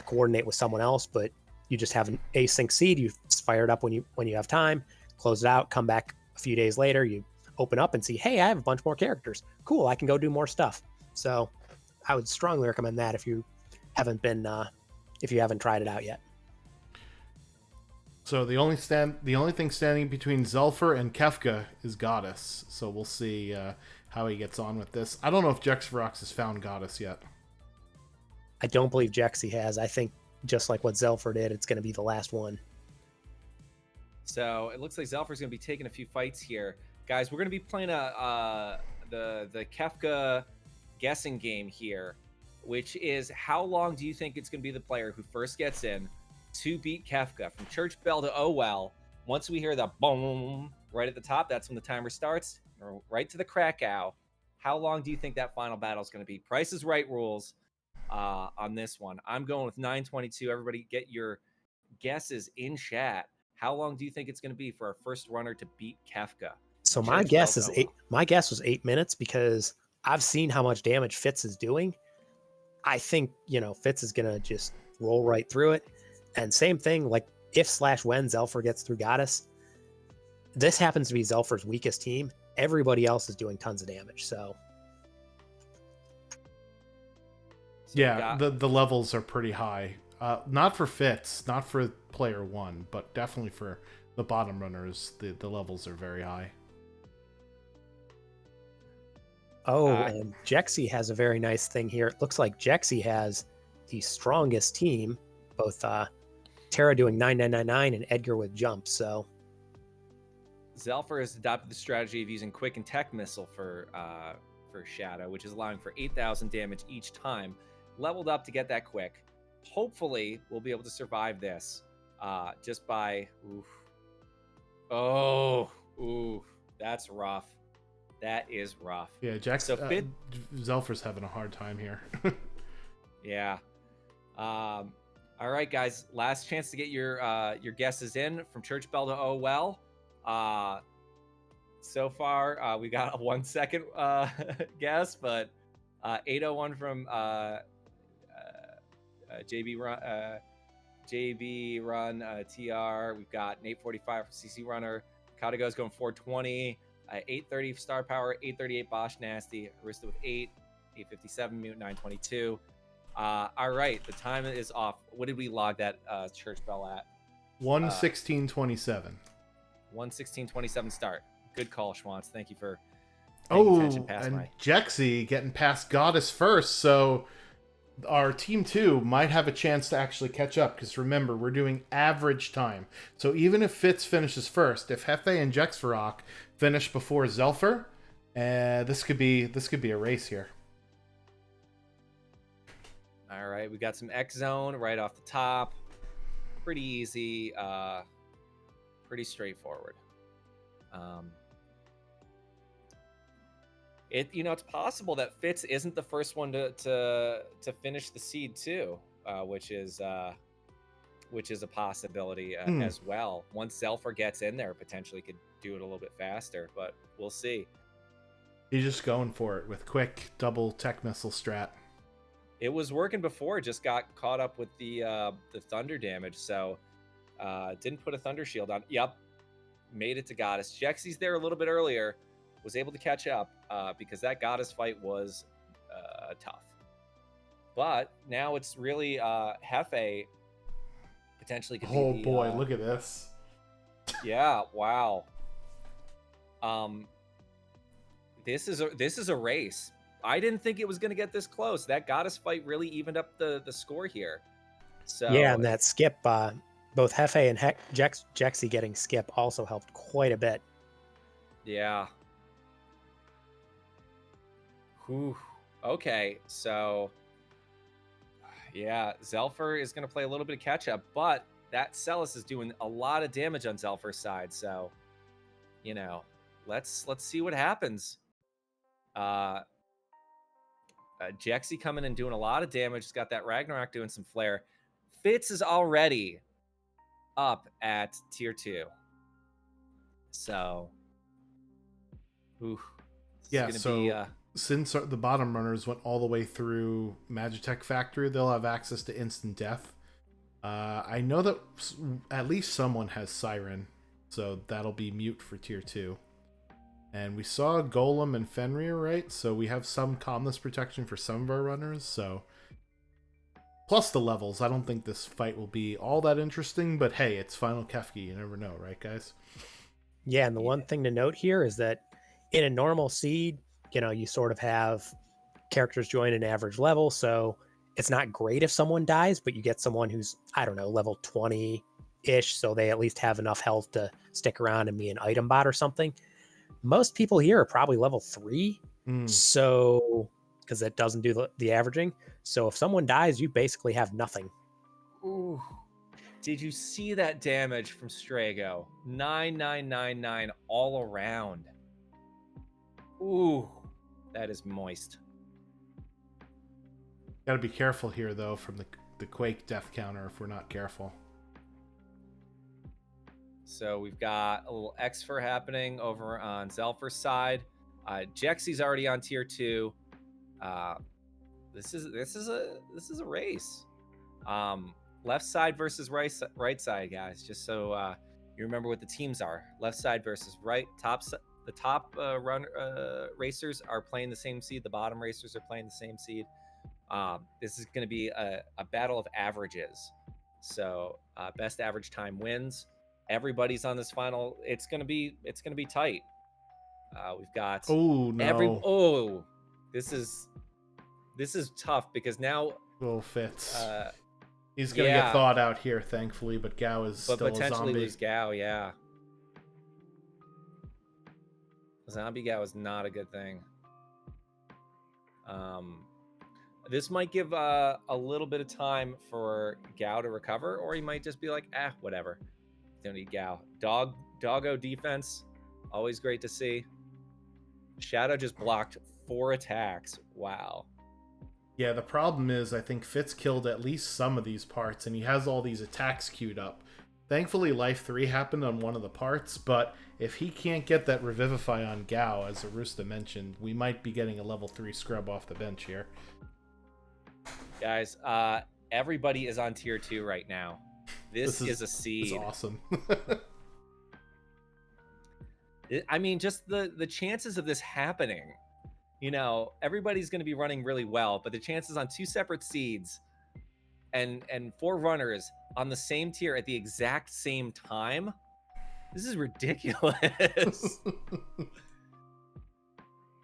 coordinate with someone else, but you just have an async seed. You fire it up when you have time, close it out, come back a few days later, you open up and see, hey, I have a bunch more characters. Cool, I can go do more stuff. So I would strongly recommend that if you haven't tried it out yet. So the only thing standing between Zelfer and Kefka is Goddess. So we'll see how he gets on with this. I don't know if Jexferox has found Goddess yet. I don't believe Jexy has. I think just like what Zelfer did, it's going to be the last one. So it looks like Zelfer's going to be taking a few fights here. Guys, we're going to be playing the Kefka guessing game here, which is how long do you think it's going to be the player who first gets in to beat Kefka from church bell to oh well. Once we hear the boom right at the top, that's when the timer starts, right to the Krakow. How long do you think that final battle is going to be? Price is Right rules on this one. I'm going with 9:22. Everybody get your guesses in chat. How long do you think it's going to be for our first runner to beat Kefka? So my guess was 8 minutes, because I've seen how much damage Fitz is doing. I think, Fitz is going to just roll right through it. And same thing, like if/when Zelfer gets through Goddess, this happens to be Zelfer's weakest team. Everybody else is doing tons of damage. So yeah, the levels are pretty high. Not for Fitz, not for player 1, but definitely for the bottom runners, the levels are very high. And Jexy has a very nice thing here. It looks like Jexy has the strongest team, both Terra doing 9999 and Edgar with jump. So Zelfer has adopted the strategy of using Quick and Tech Missile for Shadow, which is allowing for 8,000 damage each time, leveled up to get that quick. Hopefully, we'll be able to survive this just by... that's rough. That is rough. Yeah, Zelfer's having a hard time here. Yeah. All right, guys. Last chance to get your guesses in from church bell to oh well. So far, we got a 1 second guess, but 801 from JB Run TR. We've got an 845 from CC Runner. Katago's going 420. 830 Star Power, 838 Bosch Nasty, Arista with 8, 857 Mute 922. All right, the time is off. What did we log that church bell at? 1:16:27. 1:16:27 start. Good call, Schwantz. Thank you for paying attention past and my... Jexy getting past Goddess first, so our team 2 might have a chance to actually catch up, because remember, we're doing average time. So even if Fitz finishes first, if Hefe and Jexferock finish before Zelfer, this could be a race here. All right, we got some X Zone right off the top. Pretty easy, pretty straightforward. It's possible that Fitz isn't the first one to finish the seed too, which is a possibility as well. Once Zelfer gets in there, potentially could do it a little bit faster, but we'll see. He's just going for it with quick double tech missile strat. It was working before, just got caught up with the thunder damage, so didn't put a thunder shield on. Yep, made it to Goddess. Jexy's there a little bit earlier, was able to catch up because that Goddess fight was tough. But now it's really Hefe potentially could be the, look at this. Yeah, wow. This is a race. I didn't think it was going to get this close. That Goddess fight really evened up the score here. So yeah, and that skip, both Hefe and Jexy getting skip also helped quite a bit. Yeah. Whew. Okay, so yeah, Zelfer is going to play a little bit of catch up, but that Celis is doing a lot of damage on Zelfer's side, so let's see what happens. Jexy coming and doing a lot of damage. He's got that Ragnarok doing some flare. Fitz is already up at tier 2. So, since the bottom runners went all the way through Magitech Factory, they'll have access to instant death. I know that at least someone has Siren, so that'll be mute for tier 2. And we saw Golem and Fenrir, right? So we have some calmness protection for some of our runners, so... Plus the levels, I don't think this fight will be all that interesting, but hey, it's Final Kefka, you never know, right, guys? Yeah, and the one thing to note here is that in a normal seed, you sort of have characters join an average level, so it's not great if someone dies, but you get someone who's, I don't know, level 20-ish, so they at least have enough health to stick around and be an item bot or something. Most people here are probably level 3, so because it doesn't do the averaging. So if someone dies, you basically have nothing. Ooh. Did you see that damage from Strago? 9999 all around. Ooh, that is moist. Gotta be careful here, though, from the Quake death counter if we're not careful. So we've got a little Xfer happening over on Zelfer's side. Jexy's already on tier 2. This is a race. Left side versus right side, guys. Just so you remember what the teams are. Left side versus right. The top racers are playing the same seed. The bottom racers are playing the same seed. This is going to be a battle of averages. So best average time wins. Everybody's on this final. It's gonna be tight. We've got this is tough because now Fitz. He's gonna get thawed out here, thankfully, but Gao is still a potentially zombie. lose Gao. Yeah, zombie Gao is not a good thing. This might give a little bit of time for Gao to recover, or he might just be like, whatever. Don't need Gao. Doggo defense, always great to see. Shadow just blocked 4 attacks. Wow. Yeah, the problem is I think Fitz killed at least some of these parts, and he has all these attacks queued up. Thankfully, Life 3 happened on one of the parts, but if he can't get that Revivify on Gao, as Arusta mentioned, we might be getting a level 3 scrub off the bench here. Guys, everybody is on tier 2 right now. This is a seed. This is awesome. I mean, just the chances of this happening. Everybody's going to be running really well, but the chances on 2 separate seeds and 4 runners on the same tier at the exact same time, this is ridiculous.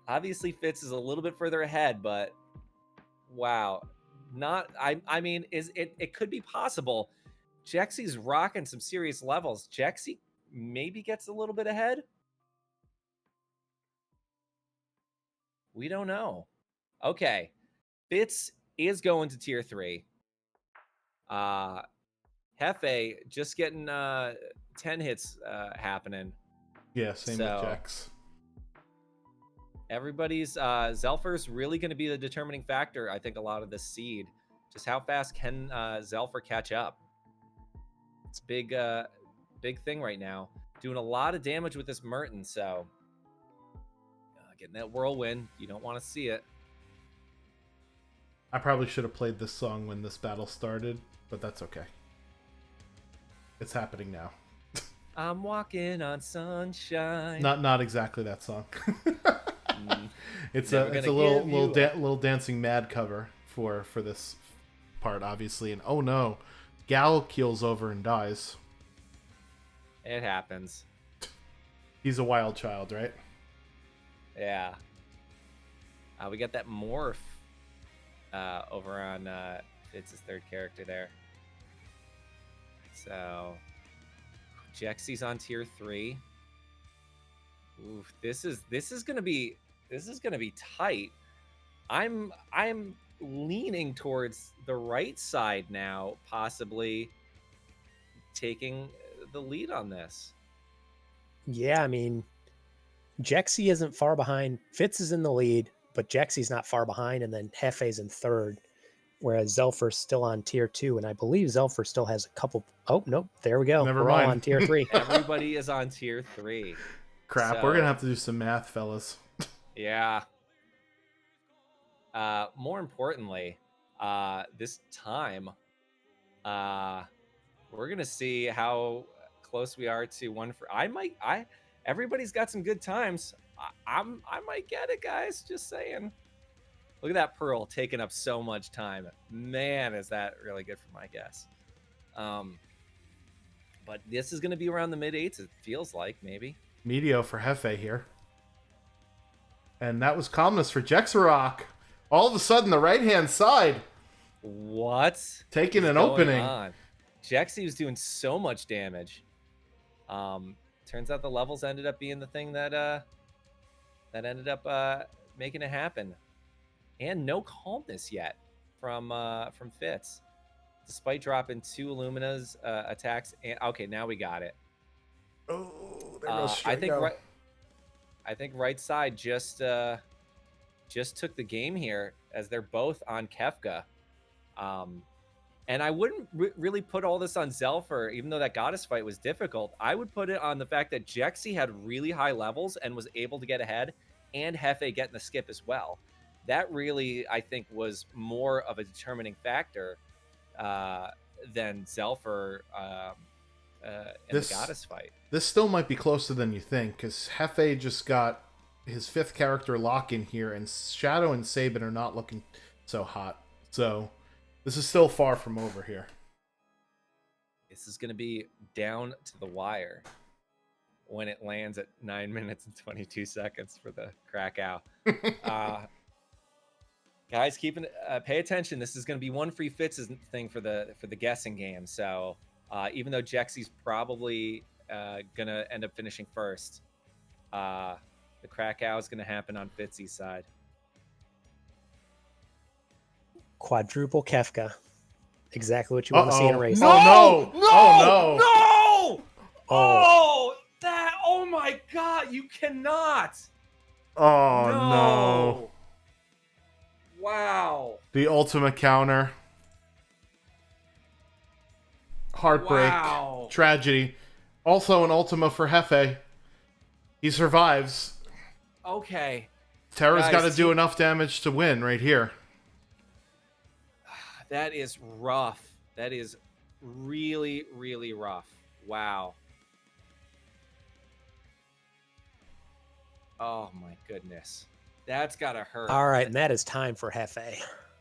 Obviously, Fitz is a little bit further ahead, but wow. I mean, it could be possible. Jexy's rocking some serious levels. Jexy maybe gets a little bit ahead. We don't know. Okay. Fitz is going to tier 3. Hefe just getting 10 hits happening. Yeah, same with Jex. Everybody's Zelfer's really going to be the determining factor, I think, a lot of this seed. Just how fast can Zelfer catch up? It's a big thing right now. Doing a lot of damage with this Merton, so getting that whirlwind, you don't want to see it. I probably should have played this song when this battle started, but that's okay. It's happening now. I'm walking on sunshine. Not exactly that song. It's a little Dancing Mad cover for this part, obviously. And oh no, Gal keels over and dies. It happens. He's a wild child, right? Yeah. We got that morph over on Fitz's third character there. So Jexy's on tier 3. Oof, this is gonna be tight. I'm leaning towards the right side now, possibly taking the lead on this. Yeah, I mean, Jexy isn't far behind. Fitz is in the lead, but Jexy's not far behind, and then Hefe's in third, whereas Zelfer's still on tier 2, and I believe Zelfer still has a couple. Oh, nope, there we go. Never We're mind. all on tier 3. Everybody is on tier 3. Crap, we're gonna have to do some math, fellas. Yeah. more importantly, this time, we're gonna see how close we are to one for. Everybody's got some good times. I might get it, guys. Just saying. Look at that Pearl taking up so much time. Man, is that really good for my guess. But this is going to be around the mid-8s, it feels like, maybe. Medio for Hefe here. And that was calmness for Jexarok. All of a sudden, the right-hand side. What? Taking an opening. Jexy was doing so much damage. Turns out the levels ended up being the thing that ended up making it happen. And no calmness yet from Fitz, despite dropping 2 Illumina's attacks. And okay, now we got it. Oh, there goes I think right side just took the game here, as they're both on Kefka. And I wouldn't really put all this on Zelfer, even though that Goddess fight was difficult. I would put it on the fact that Jexy had really high levels and was able to get ahead, and Hefe getting the skip as well. That really, I think, was more of a determining factor than Zelfer in the Goddess fight. This still might be closer than you think, because Hefe just got his 5th character lock in here, and Shadow and Sabin are not looking so hot. So this is still far from over here. This is going to be down to the wire when it lands at 9 minutes and 22 seconds for the Krakow. Guys, pay attention. This is going to be one free Fitz's thing for the guessing game. So even though Jexy's probably going to end up finishing first, the Krakow is going to happen on Fitzy's side. Quadruple Kefka. Exactly what you want to see in a race. No! Oh my God, you cannot. Oh, no. Wow. The ultimate counter. Heartbreak. Wow. Tragedy. Also an ultima for Hefe. He survives. Okay. Terra's got to do enough damage to win right here. That is rough. That is really, really rough. Wow. Oh my goodness. That's gotta hurt. All right, and that is time for Hefe.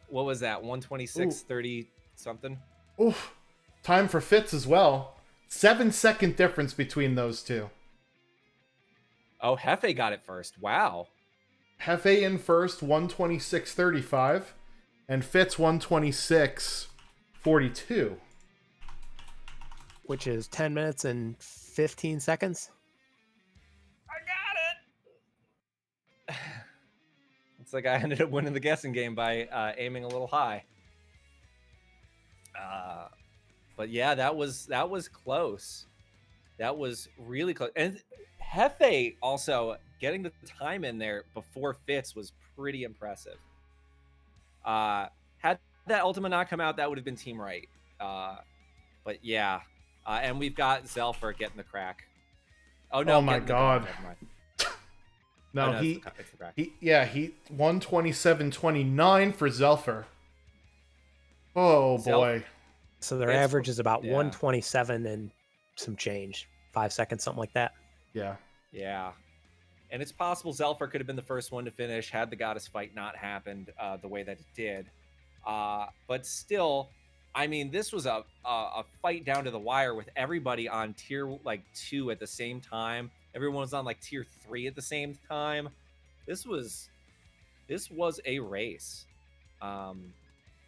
What was that? 126, 30 something? Oof. Time for Fitz as well. 7-second difference between those two. Oh, Hefe got it first. Wow. Hefe in first, 126.35. And Fitz 126.42. Which is 10 minutes and 15 seconds. I got it. It's like I ended up winning the guessing game by aiming a little high. But yeah, that was close. That was really close. And Hefe also getting the time in there before Fitz was pretty impressive. Had that Ultima not come out, that would have been team right. But yeah. And we've got Zelfer getting the crack. Oh no! Oh my God! No, oh, no, he 127.29 for Zelfer. Oh boy! So their average is about 127 and some change, 5 seconds, something like that. Yeah. Yeah. And it's possible Zelfer could have been the first one to finish had the Goddess fight not happened the way that it did. But still, I mean, this was a fight down to the wire with everybody on tier 2 at the same time. Everyone was on tier 3 at the same time. This was a race.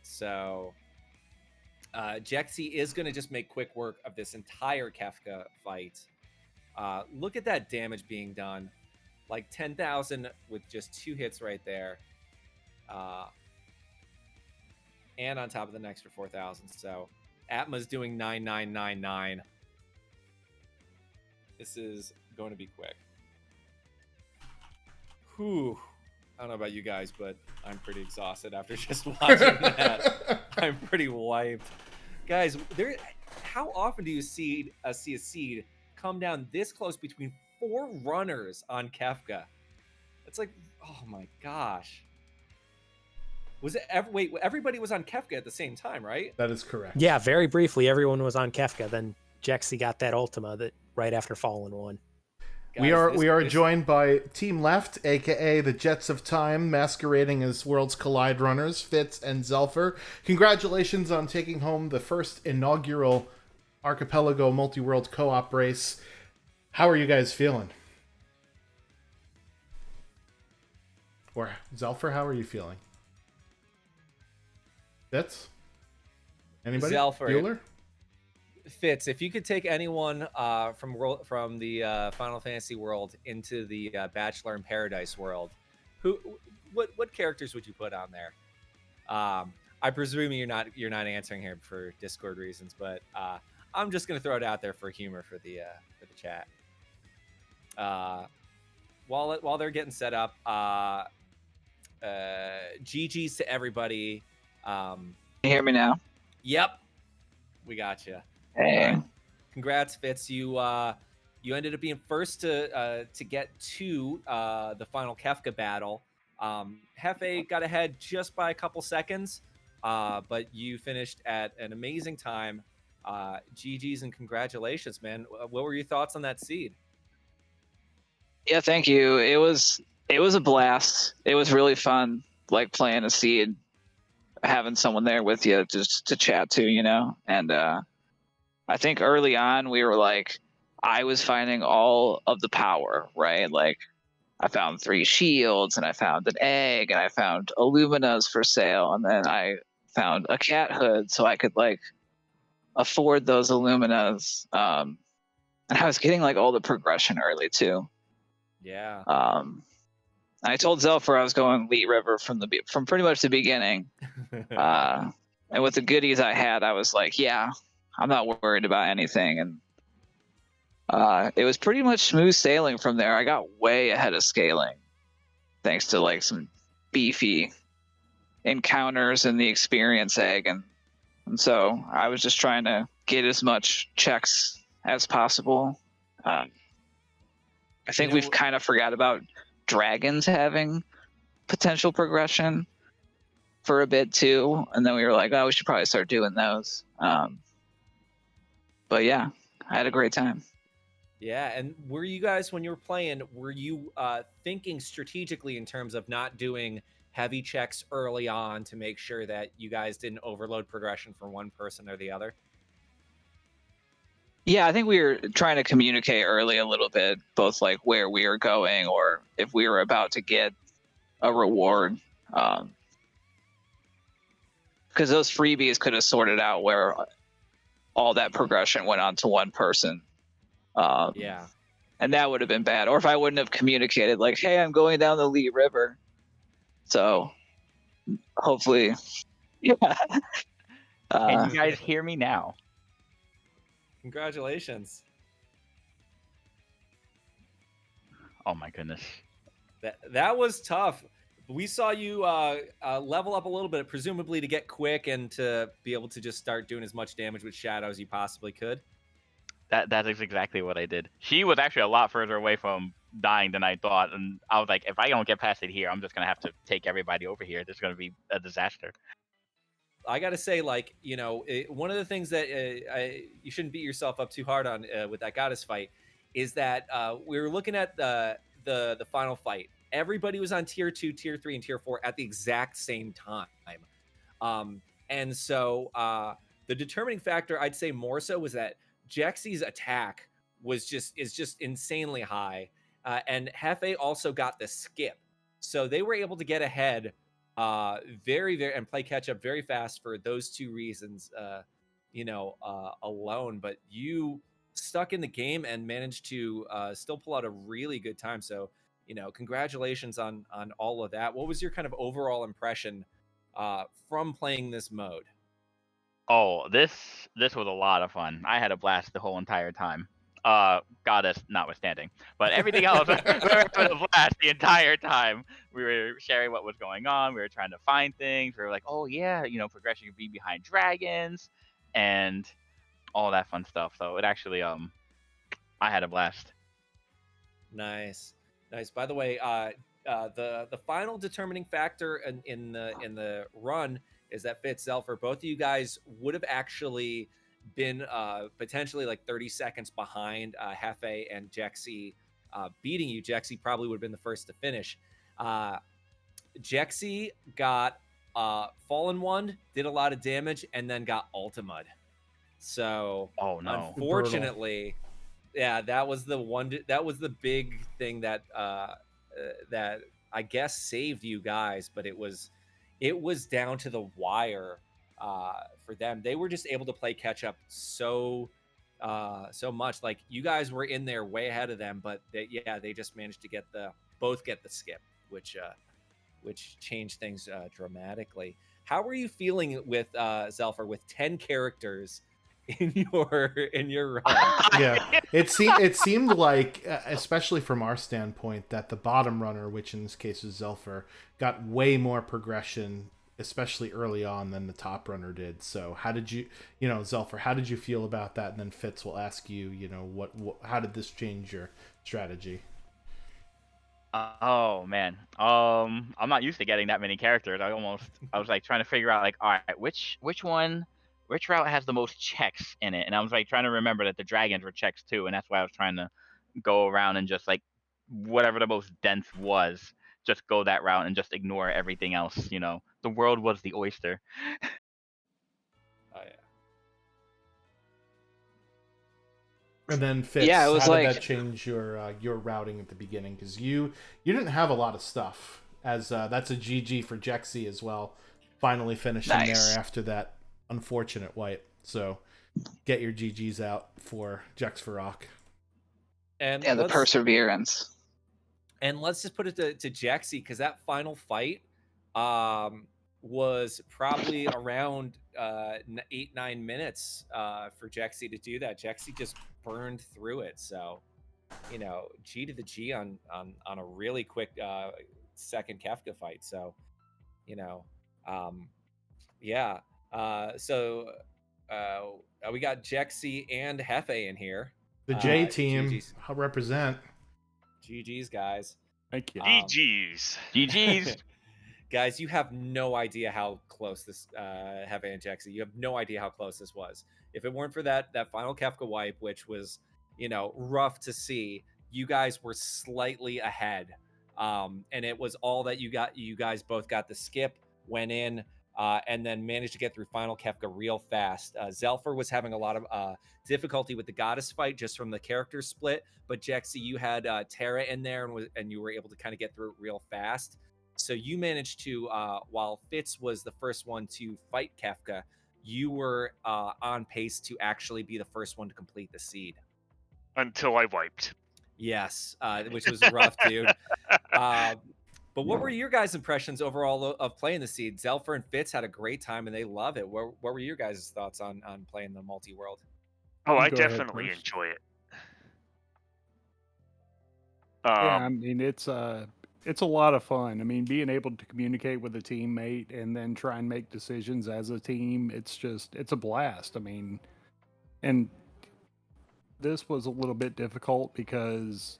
So Jexy is going to just make quick work of this entire Kefka fight. Look at that damage being done. 10,000 with just 2 hits right there. And on top of the extra 4,000. So Atma's doing 9,999. This is going to be quick. Whew. I don't know about you guys, but I'm pretty exhausted after just watching that. I'm pretty wiped. Guys, how often do you see a seed come down this close between 4 runners on Kefka? It's oh my gosh. Was it wait? Everybody was on Kefka at the same time, right? That is correct. Yeah, very briefly, everyone was on Kefka. Then Jexy got that Ultima that right after Fallen won. We Guys, are joined by Team Left, aka the Jets of Time, masquerading as Worlds Collide runners, Fitz and Zelfer. Congratulations on taking home the first inaugural Archipelago multi-world co-op race. How are you guys feeling? Or Zelfer, how are you feeling? Fitz? Anybody? Zelfer. Bueller? Fitz, if you could take anyone from the Final Fantasy world into the Bachelor in Paradise world, what characters would you put on there? I presume you're not answering here for Discord reasons, but I'm just gonna throw it out there for humor for the chat. While they're getting set up, GG's to everybody. Can you hear me now? Yep, we got you. Hey. Congrats, Fitz. You ended up being first to get to the final Kefka battle. Hefe got ahead just by a couple seconds, but you finished at an amazing time. GG's and congratulations, man. What were your thoughts on that seed? Yeah, thank you. It was a blast. It was really fun, like playing a seed, having someone there with you just to chat to, you know. And I think early on we were like, I was finding all of the power, right? Like I found 3 shields and I found an egg and I found Illuminas for sale, and then I found a cat hood so I could like afford those Illuminas. And I was getting like all the progression early too. Yeah. I told Zelfer I was going Leet River from pretty much the beginning. And with the goodies I had, I was like, yeah, I'm not worried about anything. And it was pretty much smooth sailing from there. I got way ahead of scaling thanks to like some beefy encounters in the experience egg. And so I was just trying to get as much checks as possible. I think we've kind of forgot about dragons having potential progression for a bit too, and then we were like, oh, we should probably start doing those. But yeah, I had a great time. Yeah, and were you guys, when you were playing, were you thinking strategically in terms of not doing heavy checks early on to make sure that you guys didn't overload progression for one person or the other? Yeah, I think we were trying to communicate early a little bit, both like where we were going or if we were about to get a reward. Because those freebies could have sorted out where all that progression went on to one person. Yeah. And that would have been bad. Or if I wouldn't have communicated like, hey, I'm going down the Leet River. So hopefully, yeah. Can you guys hear me now? Congratulations. Oh my goodness. That was tough. We saw you level up a little bit, presumably to get quick and to be able to just start doing as much damage with Shadow as you possibly could. That is exactly what I did. She was actually a lot further away from dying than I thought, and I was like, if I don't get past it here, I'm just gonna have to take everybody over here. This is gonna be a disaster. I gotta say, like, you know, one of the things that you shouldn't beat yourself up too hard on with that goddess fight is that we were looking at the final fight. Everybody was on tier 2, tier 3, and tier 4 at the exact same time. And so the determining factor, I'd say more so, was that Jexy's attack is just insanely high. And Hefe also got the skip. So they were able to get ahead very and play catch up very fast for those two reasons, alone. But you stuck in the game and managed to still pull out a really good time. So, congratulations on all of that. What was your kind of overall impression from playing this mode? Oh, this was a lot of fun. I had a blast the whole entire time. Goddess notwithstanding, but everything else, we were having a blast the entire time. We were sharing what was going on. We were trying to find things. We were like, oh yeah, progression could be behind dragons and all that fun stuff. So it actually, I had a blast. Nice. By the way, the final determining factor in the run is that Fitz, Zelfer, both of you guys would have actually been potentially like 30 seconds behind Hefe and Jexy beating you. Jexy probably would have been the first to finish. Jexy got Fallen One, did a lot of damage, and then got Ultimud. So Oh no. unfortunately, yeah, that was the one. That was the big thing that that I guess saved you guys, but it was down to the wire for them. They were just able to play catch up so much. Like you guys were in there way ahead of them, but they just managed to get the skip, which changed things dramatically. How were you feeling with Zelfer with 10 characters in your run? Yeah, it seemed like, especially from our standpoint, that the bottom runner, which in this case is Zelfer, got way more progression, especially early on, than the top runner did. So how did you Zelfer, how did you feel about that? And then Fitz will ask you, what how did this change your strategy? Oh man. I'm not used to getting that many characters. I was like trying to figure out like, all right, which route has the most checks in it? And I was like trying to remember that the dragons were checks too, and that's why I was trying to go around and just like whatever the most dense was, just go that route and just ignore everything else. The world was the oyster. Oh yeah. And then Fitz, Yeah, it was how did like- that change your routing at the beginning? Because you didn't have a lot of stuff. As that's a GG for Jexy as well. Finally finishing Nice. there after that unfortunate wipe. So get your GGs out for Jex for Rock. And Yeah, the let's- perseverance. And let's just put it to Jexy, because that final fight was probably around 8-9 minutes for Jexy to do that. Jexy just burned through it. So, G to the G on a really quick second Kefka fight. So, yeah. So we got Jexy and Hefe in here. The J team, GGs. I'll represent. GG's, guys. Thank you. GG's. GG's. Guys, you have no idea how close this Hefe and Jexy. You have no idea how close this was. If it weren't for that final Kefka wipe, which was, rough to see, you guys were slightly ahead. And it was all that you got. You guys both got the skip, went in, and then managed to get through final Kefka real fast. Zelfer was having a lot of difficulty with the goddess fight just from the character split, but Jexy, you had Terra in there and you were able to kind of get through it real fast. So you managed to, while Fitz was the first one to fight Kefka, you were on pace to actually be the first one to complete the seed. Until I wiped. Yes, which was rough, dude. But what were your guys' impressions overall of playing the seed? Zelfer and Fitz had a great time and they love it. What were your guys' thoughts on playing the multi-world? Oh, You I go ahead definitely first. enjoy it. Yeah, I mean it's a lot of fun. I mean, being able to communicate with a teammate and then try and make decisions as a team, it's a blast. I mean, and this was a little bit difficult because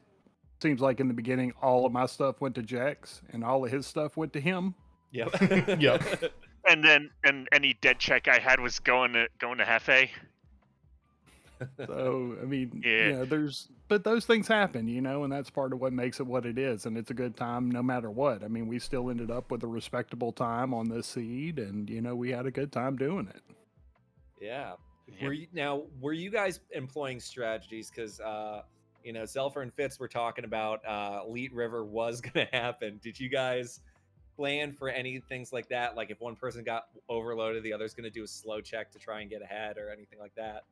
it seems like in the beginning all of my stuff went to Jex and all of his stuff went to him. Yep. Yep. And then any dead check I had was going to Hefe. So I mean, Yeah. but those things happen, and that's part of what makes it what it is, and it's a good time no matter what. I mean, we still ended up with a respectable time on this seed, and we had a good time doing it. Yeah. Yep. Were you guys employing strategies? Because Zelfer and Fitz were talking about Elite River was going to happen. Did you guys plan for any things like that? Like if one person got overloaded, the other's going to do a slow check to try and get ahead, or anything like that?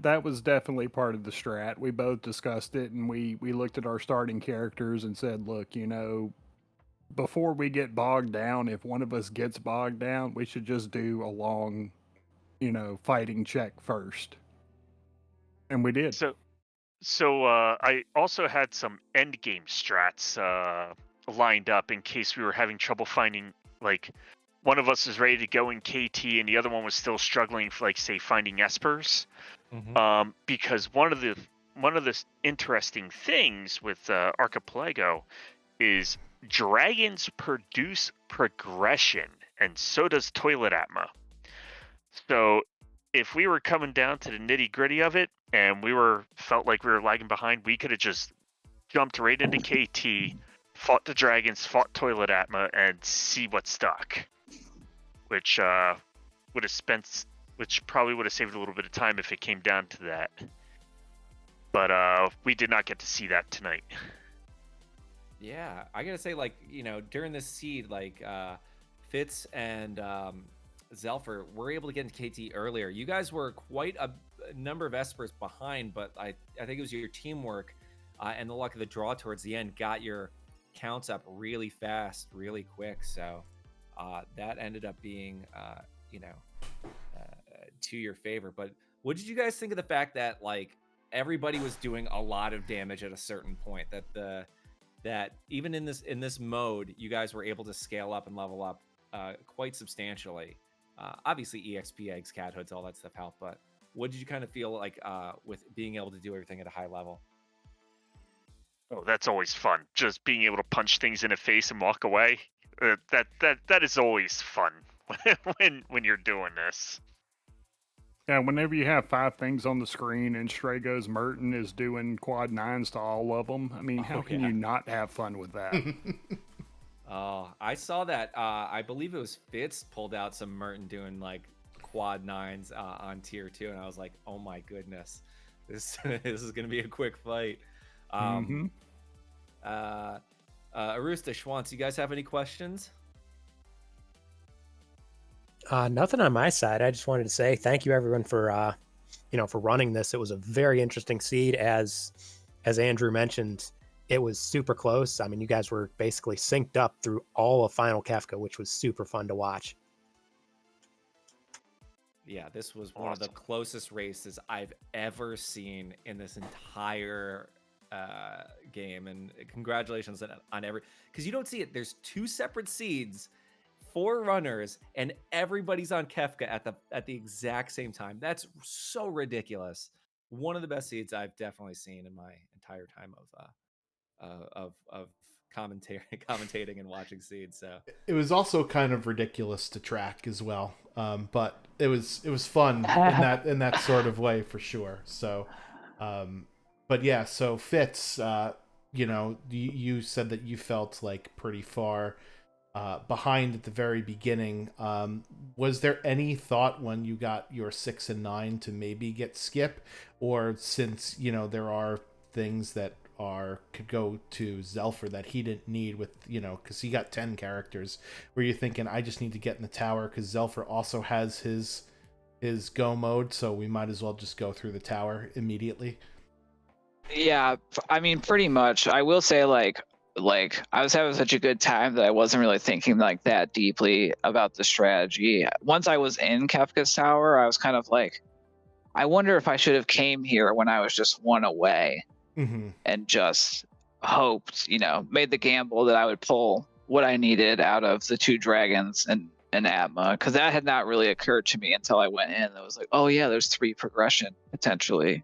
That was definitely part of the strat. We both discussed it, and we looked at our starting characters and said, look, before we get bogged down, if one of us gets bogged down, we should just do a long, fighting check first. And we did. So I also had some end game strats lined up in case we were having trouble finding, like, one of us was ready to go in KT and the other one was still struggling for, like, say, finding espers. Mm-hmm. Because one of the interesting things with Archipelago is dragons produce progression, and so does toilet atma. So if we were coming down to the nitty gritty of it, and felt like we were lagging behind, we could have just jumped right into KT, fought the dragons, fought toilet atma, and see what stuck. Which probably would have saved a little bit of time if it came down to that. But we did not get to see that tonight. Yeah, I gotta say, like, during this seed, like, Fitz and Zelfer were able to get into KT earlier. You guys were quite a number of espers behind, but I think it was your teamwork and the luck of the draw towards the end got your counts up really fast, really quick. So that ended up being, to your favor. But what did you guys think of the fact that, like, everybody was doing a lot of damage at a certain point? That even in this mode, you guys were able to scale up and level up quite substantially. Obviously, EXP, eggs, cat hoods, all that stuff helped. But what did you kind of feel like with being able to do everything at a high level? Oh, that's always fun. Just being able to punch things in the face and walk away. That is always fun when you're doing this. Yeah, whenever you have 5 things on the screen and Strago's Merton is doing quad 9s to all of them, I mean, how can you not have fun with that? Oh, I saw that. I believe it was Fitz pulled out some Merton doing like quad 9s on tier 2, and I was like, oh my goodness, this is gonna be a quick fight. Arusta, Schwantz, you guys have any questions? Nothing on my side. I just wanted to say thank you everyone for for running this. It was a very interesting seed, as Andrew mentioned. It was super close. I mean, you guys were basically synced up through all of Final Kefka, which was super fun to watch. Yeah, this was one of the closest races I've ever seen in this entire game, and congratulations on every, because you don't see it. There's 2 separate seeds, 4 runners, and everybody's on Kefka at the exact same time. That's so ridiculous. One of the best seeds I've definitely seen in my entire time of commentating and watching seeds. So it was also kind of ridiculous to track as well, but it was fun in that sort of way for sure. So, but yeah, so Fitz, you said that you felt like pretty far behind at the very beginning. Was there any thought when you got your 6 and 9 to maybe get skip, or since there are things that could go to Zelfer that he didn't need with because he got 10 characters, were you thinking I just need to get in the tower because Zelfer also has his go mode, so we might as well just go through the tower immediately? Yeah, I mean, pretty much. I will say, like I was having such a good time that I wasn't really thinking like that deeply about the strategy. Once I was in Kefka's tower, I was kind of like, I wonder if I should have came here when I was just 1 away, and just hoped, made the gamble that I would pull what I needed out of the 2 dragons and Atma, because that had not really occurred to me until I went in. I was like, oh yeah, there's 3 progression potentially.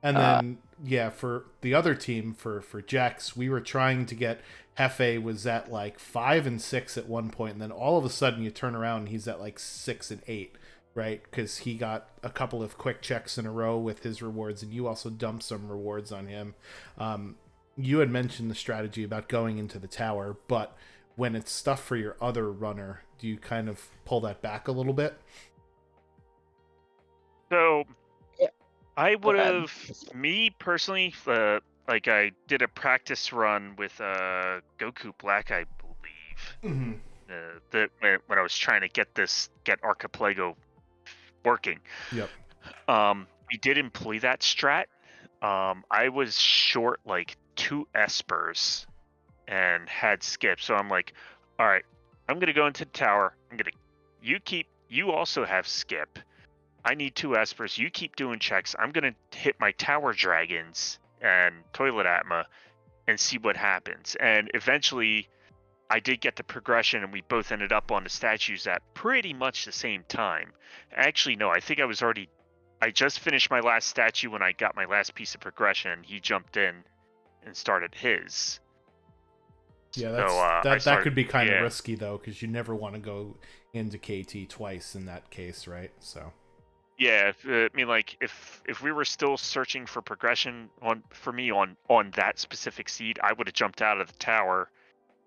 And then, for the other team, for Jax, we were trying to get Hefe was at like 5 and 6 at one point, and then all of a sudden you turn around and he's at like 6 and 8, right? Because he got a couple of quick checks in a row with his rewards, and you also dumped some rewards on him. You had mentioned the strategy about going into the tower, but when it's stuff for your other runner, do you kind of pull that back a little bit? So I would have, me personally, like I did a practice run with Goku Black, I believe, that when I was trying to get Archipelago working. Yep. We did employ that strat. I was short like 2 espers and had skip, so I'm like, all right, I'm gonna go into the tower. You also have skip. I need 2 espers. You keep doing checks. I'm going to hit my tower dragons and toilet atma and see what happens. And eventually I did get the progression, and we both ended up on the statues at pretty much the same time. Actually, no, I think I just finished my last statue when I got my last piece of progression, and he jumped in and started his. Yeah, So, that could be kind of yeah. risky though, because you never want to go into KT twice in that case, right? So Yeah, I mean, like if we were still searching for progression for me on that specific seed, I would have jumped out of the tower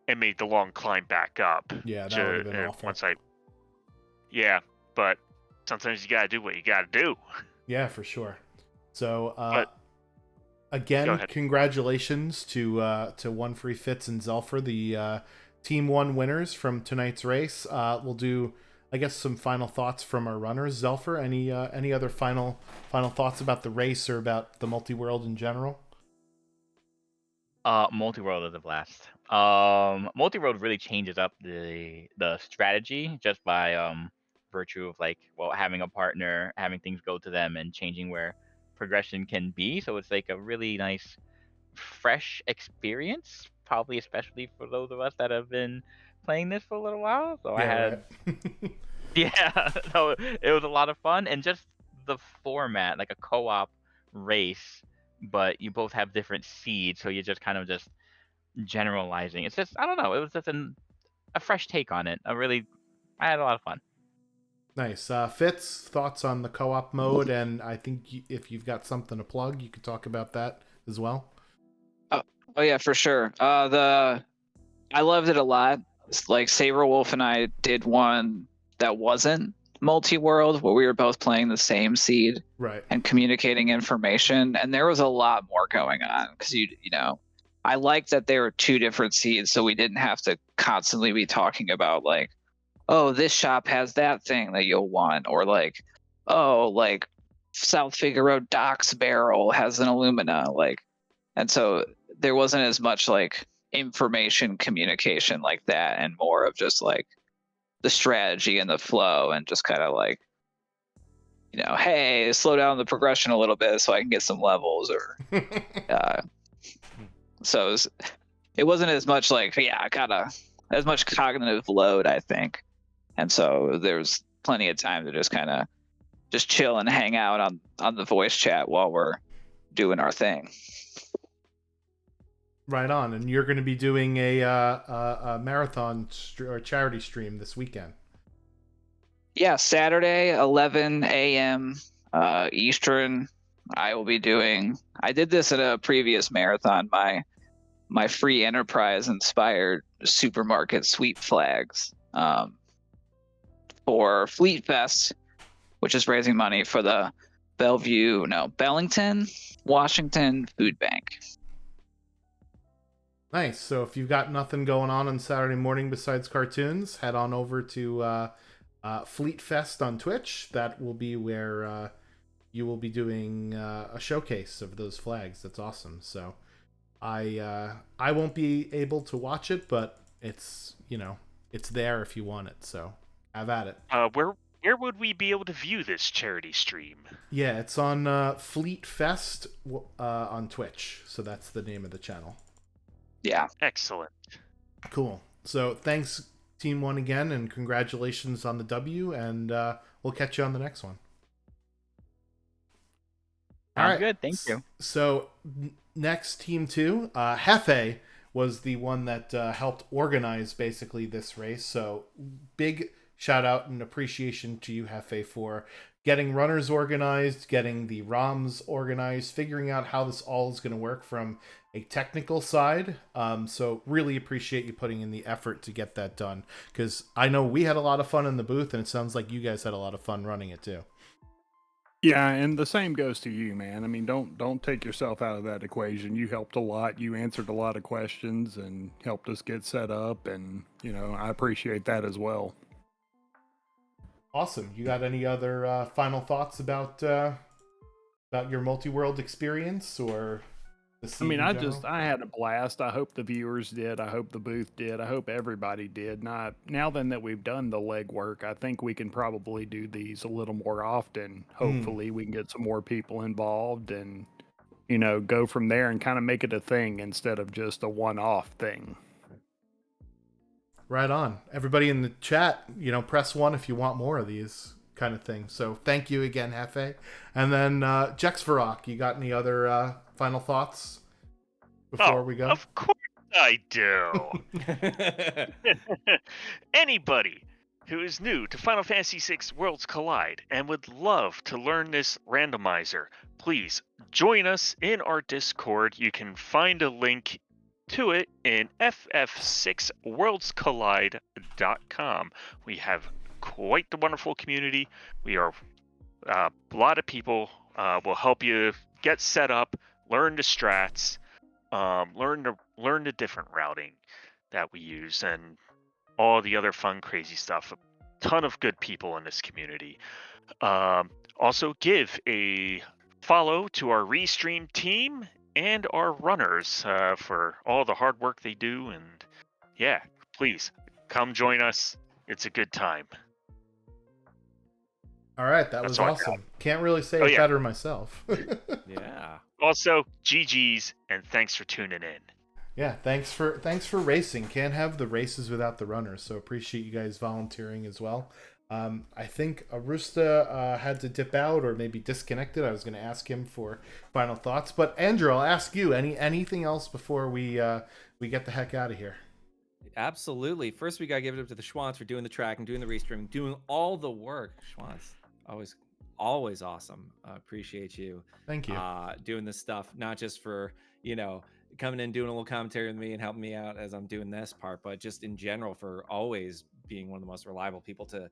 and made the long climb back up. yeah, that would have been awful. Yeah, but sometimes you gotta do what you gotta do. Yeah, for sure. So But go again, ahead. congratulations to One Free Fits and Zelfer, the Team 1 winners from tonight's race. We'll do, I guess, some final thoughts from our runners. Zelfer, any other final thoughts about the race or about the multi-world in general? Multi-world is a blast. Multi-world really changes up the strategy just by virtue of like, well, having a partner, having things go to them, and changing where progression can be. So it's like a really nice, fresh experience, probably especially for those of us that have been playing this for a little while. So I Yeah, had, right. yeah, so it was a lot of fun, and just the format, like a co-op race, but you both have different seeds, so you're just kind of just generalizing. It's just, I don't know, it was just a fresh take on it. I had a lot of fun. Nice. Fitz, thoughts on the co-op mode, and I think if you've got something to plug, you could talk about that as well. Oh yeah, for sure. I loved it a lot. It's like Saberwolf and I did one that wasn't multi-world, where we were both playing the same seed Right. and communicating information, and there was a lot more going on because you know, I liked that there were two different seeds, so we didn't have to constantly be talking about like, oh, this shop has that thing that you'll want, or like, oh, like South Figaro Docks Barrel has an Illumina, like, and so there wasn't as much like information communication like that, and more of just like the strategy and the flow, and just kind of like, you know, hey, slow down the progression a little bit so I can get some levels, or so it wasn't as much like, yeah, I gotta as much cognitive load, I think, and so there's plenty of time to just kind of just chill and hang out on the voice chat while we're doing our thing. Right on. And you're going to be doing a marathon or charity stream this weekend. Yeah, Saturday, 11 a.m. Eastern. I will be doing. I did this at a previous marathon. My free enterprise inspired supermarket sweep flags for Fleet Fest, which is raising money for the Bellington, Washington Food Bank. Nice. So if you've got nothing going on Saturday morning besides cartoons, head on over to Fleet Fest on Twitch. That will be where you will be doing a showcase of those flags. That's awesome. So I won't be able to watch it, but it's there if you want it. So have at it. Where would we be able to view this charity stream? Yeah, it's on Fleet Fest on Twitch. So that's the name of the channel. Yeah. Excellent. Cool. So thanks, Team 1 again, and congratulations on the W, and we'll catch you on the next one. All right. Good, thank you. So next, Team 2, Hefe was the one that helped organize basically this race. So big shout out and appreciation to you, Hefe, for getting runners organized, getting the ROMs organized, figuring out how this all is going to work from a technical side. So really appreciate you putting in the effort to get that done, because I know we had a lot of fun in the booth, and it sounds like you guys had a lot of fun running it too. Yeah, and the same goes to you, man. I mean, don't take yourself out of that equation. You helped a lot. You answered a lot of questions and helped us get set up, and I appreciate that as well. Awesome. You got any other final thoughts about your multi-world experience or the scene? I mean, I had a blast. I hope the viewers did. I hope the booth did. I hope everybody did. Now then that we've done the legwork, I think we can probably do these a little more often. Hopefully we can get some more people involved and go from there and kind of make it a thing instead of just a one-off thing. Right on. Everybody in the chat, press 1 if you want more of these kind of things. So thank you again, Hefe. And then Jexvarok, you got any other final thoughts before we go? Of course. I do. Anybody who is new to Final Fantasy VI Worlds Collide and would love to learn this randomizer, please join us in our Discord. You can find a link to it in ff6worldscollide.com. We have quite the wonderful community. We are a lot of people will help you get set up, learn the strats, learn the different routing that we use, and all the other fun, crazy stuff. A ton of good people in this community. Also, give a follow to our Restream team and our runners for all the hard work they do. And yeah, please come join us. It's a good time. All right, that That's was all I awesome. Can't really say Oh, it yeah. better myself. Yeah. Also, GG's and thanks for tuning in. Yeah, thanks for racing. Can't have the races without the runners, so appreciate you guys volunteering as well. I think Arusta had to dip out or maybe disconnected. I was going to ask him for final thoughts, but Andrew, I'll ask you anything else before we get the heck out of here. Absolutely. First, we gotta give it up to the Schwants for doing the tracking, doing the restreaming, doing all the work. Schwants, always awesome. Appreciate you. Thank you. Doing this stuff, not just for coming in, doing a little commentary with me and helping me out as I'm doing this part, but just in general for always being one of the most reliable people to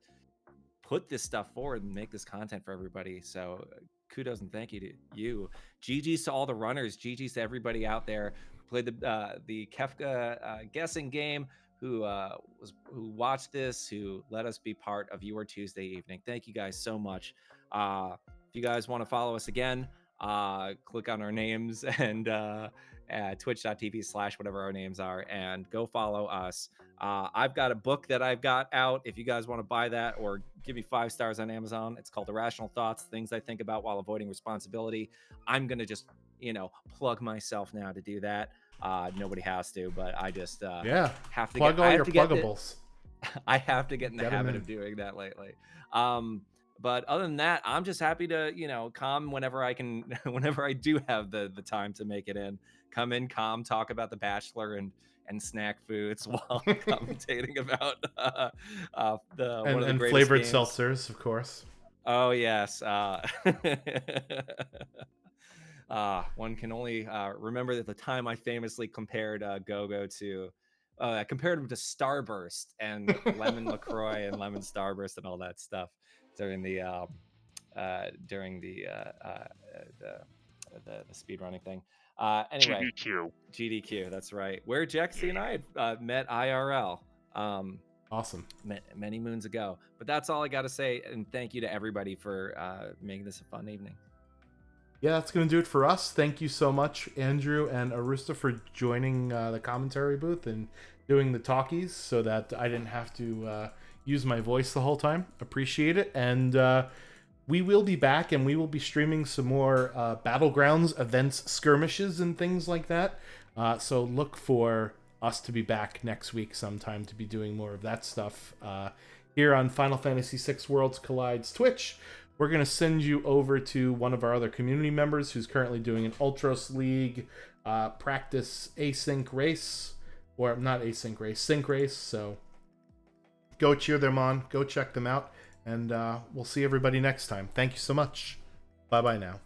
put this stuff forward and make this content for everybody. So kudos and thank you to you. GG's to all the runners. GG's to everybody out there who played the Kefka guessing game, who watched this, who let us be part of your Tuesday evening. Thank you guys so much. If you guys want to follow us again, click on our names and twitch.tv/whatever our names are and go follow us. I've got a book that I've got out if you guys want to buy that or give me 5 stars on Amazon. It's called Irrational Thoughts, Things I Think About While Avoiding Responsibility. I'm going to just, plug myself now to do that. Nobody has to, but I just have to plug all your pluggables. I have to get in the habit of doing that lately. But other than that, I'm just happy to, come whenever I can, whenever I do have the time to make it in. Come in, calm, talk about The Bachelor and snack foods while commentating about one of the greatest flavored games. seltzers, of course. Oh yes. One can only remember that the time I famously compared Go-Go to. I compared him to Starburst and Lemon LaCroix and Lemon Starburst and all that stuff during the speed running thing. Anyway, GDQ, that's right. Where Jexy and I had met IRL. Awesome. Many moons ago. But that's all I got to say. And thank you to everybody for making this a fun evening. Yeah, that's going to do it for us. Thank you so much, Andrew and Arusta, for joining the commentary booth and doing the talkies so that I didn't have to use my voice the whole time. Appreciate it. And we will be back and we will be streaming some more Battlegrounds events, skirmishes, and things like that. So look for us to be back next week sometime to be doing more of that stuff here on Final Fantasy VI Worlds Collide's Twitch. We're going to send you over to one of our other community members who's currently doing an Ultros League practice async race. Or not async race, sync race. So go cheer them on. Go check them out. And we'll see everybody next time. Thank you so much. Bye-bye now.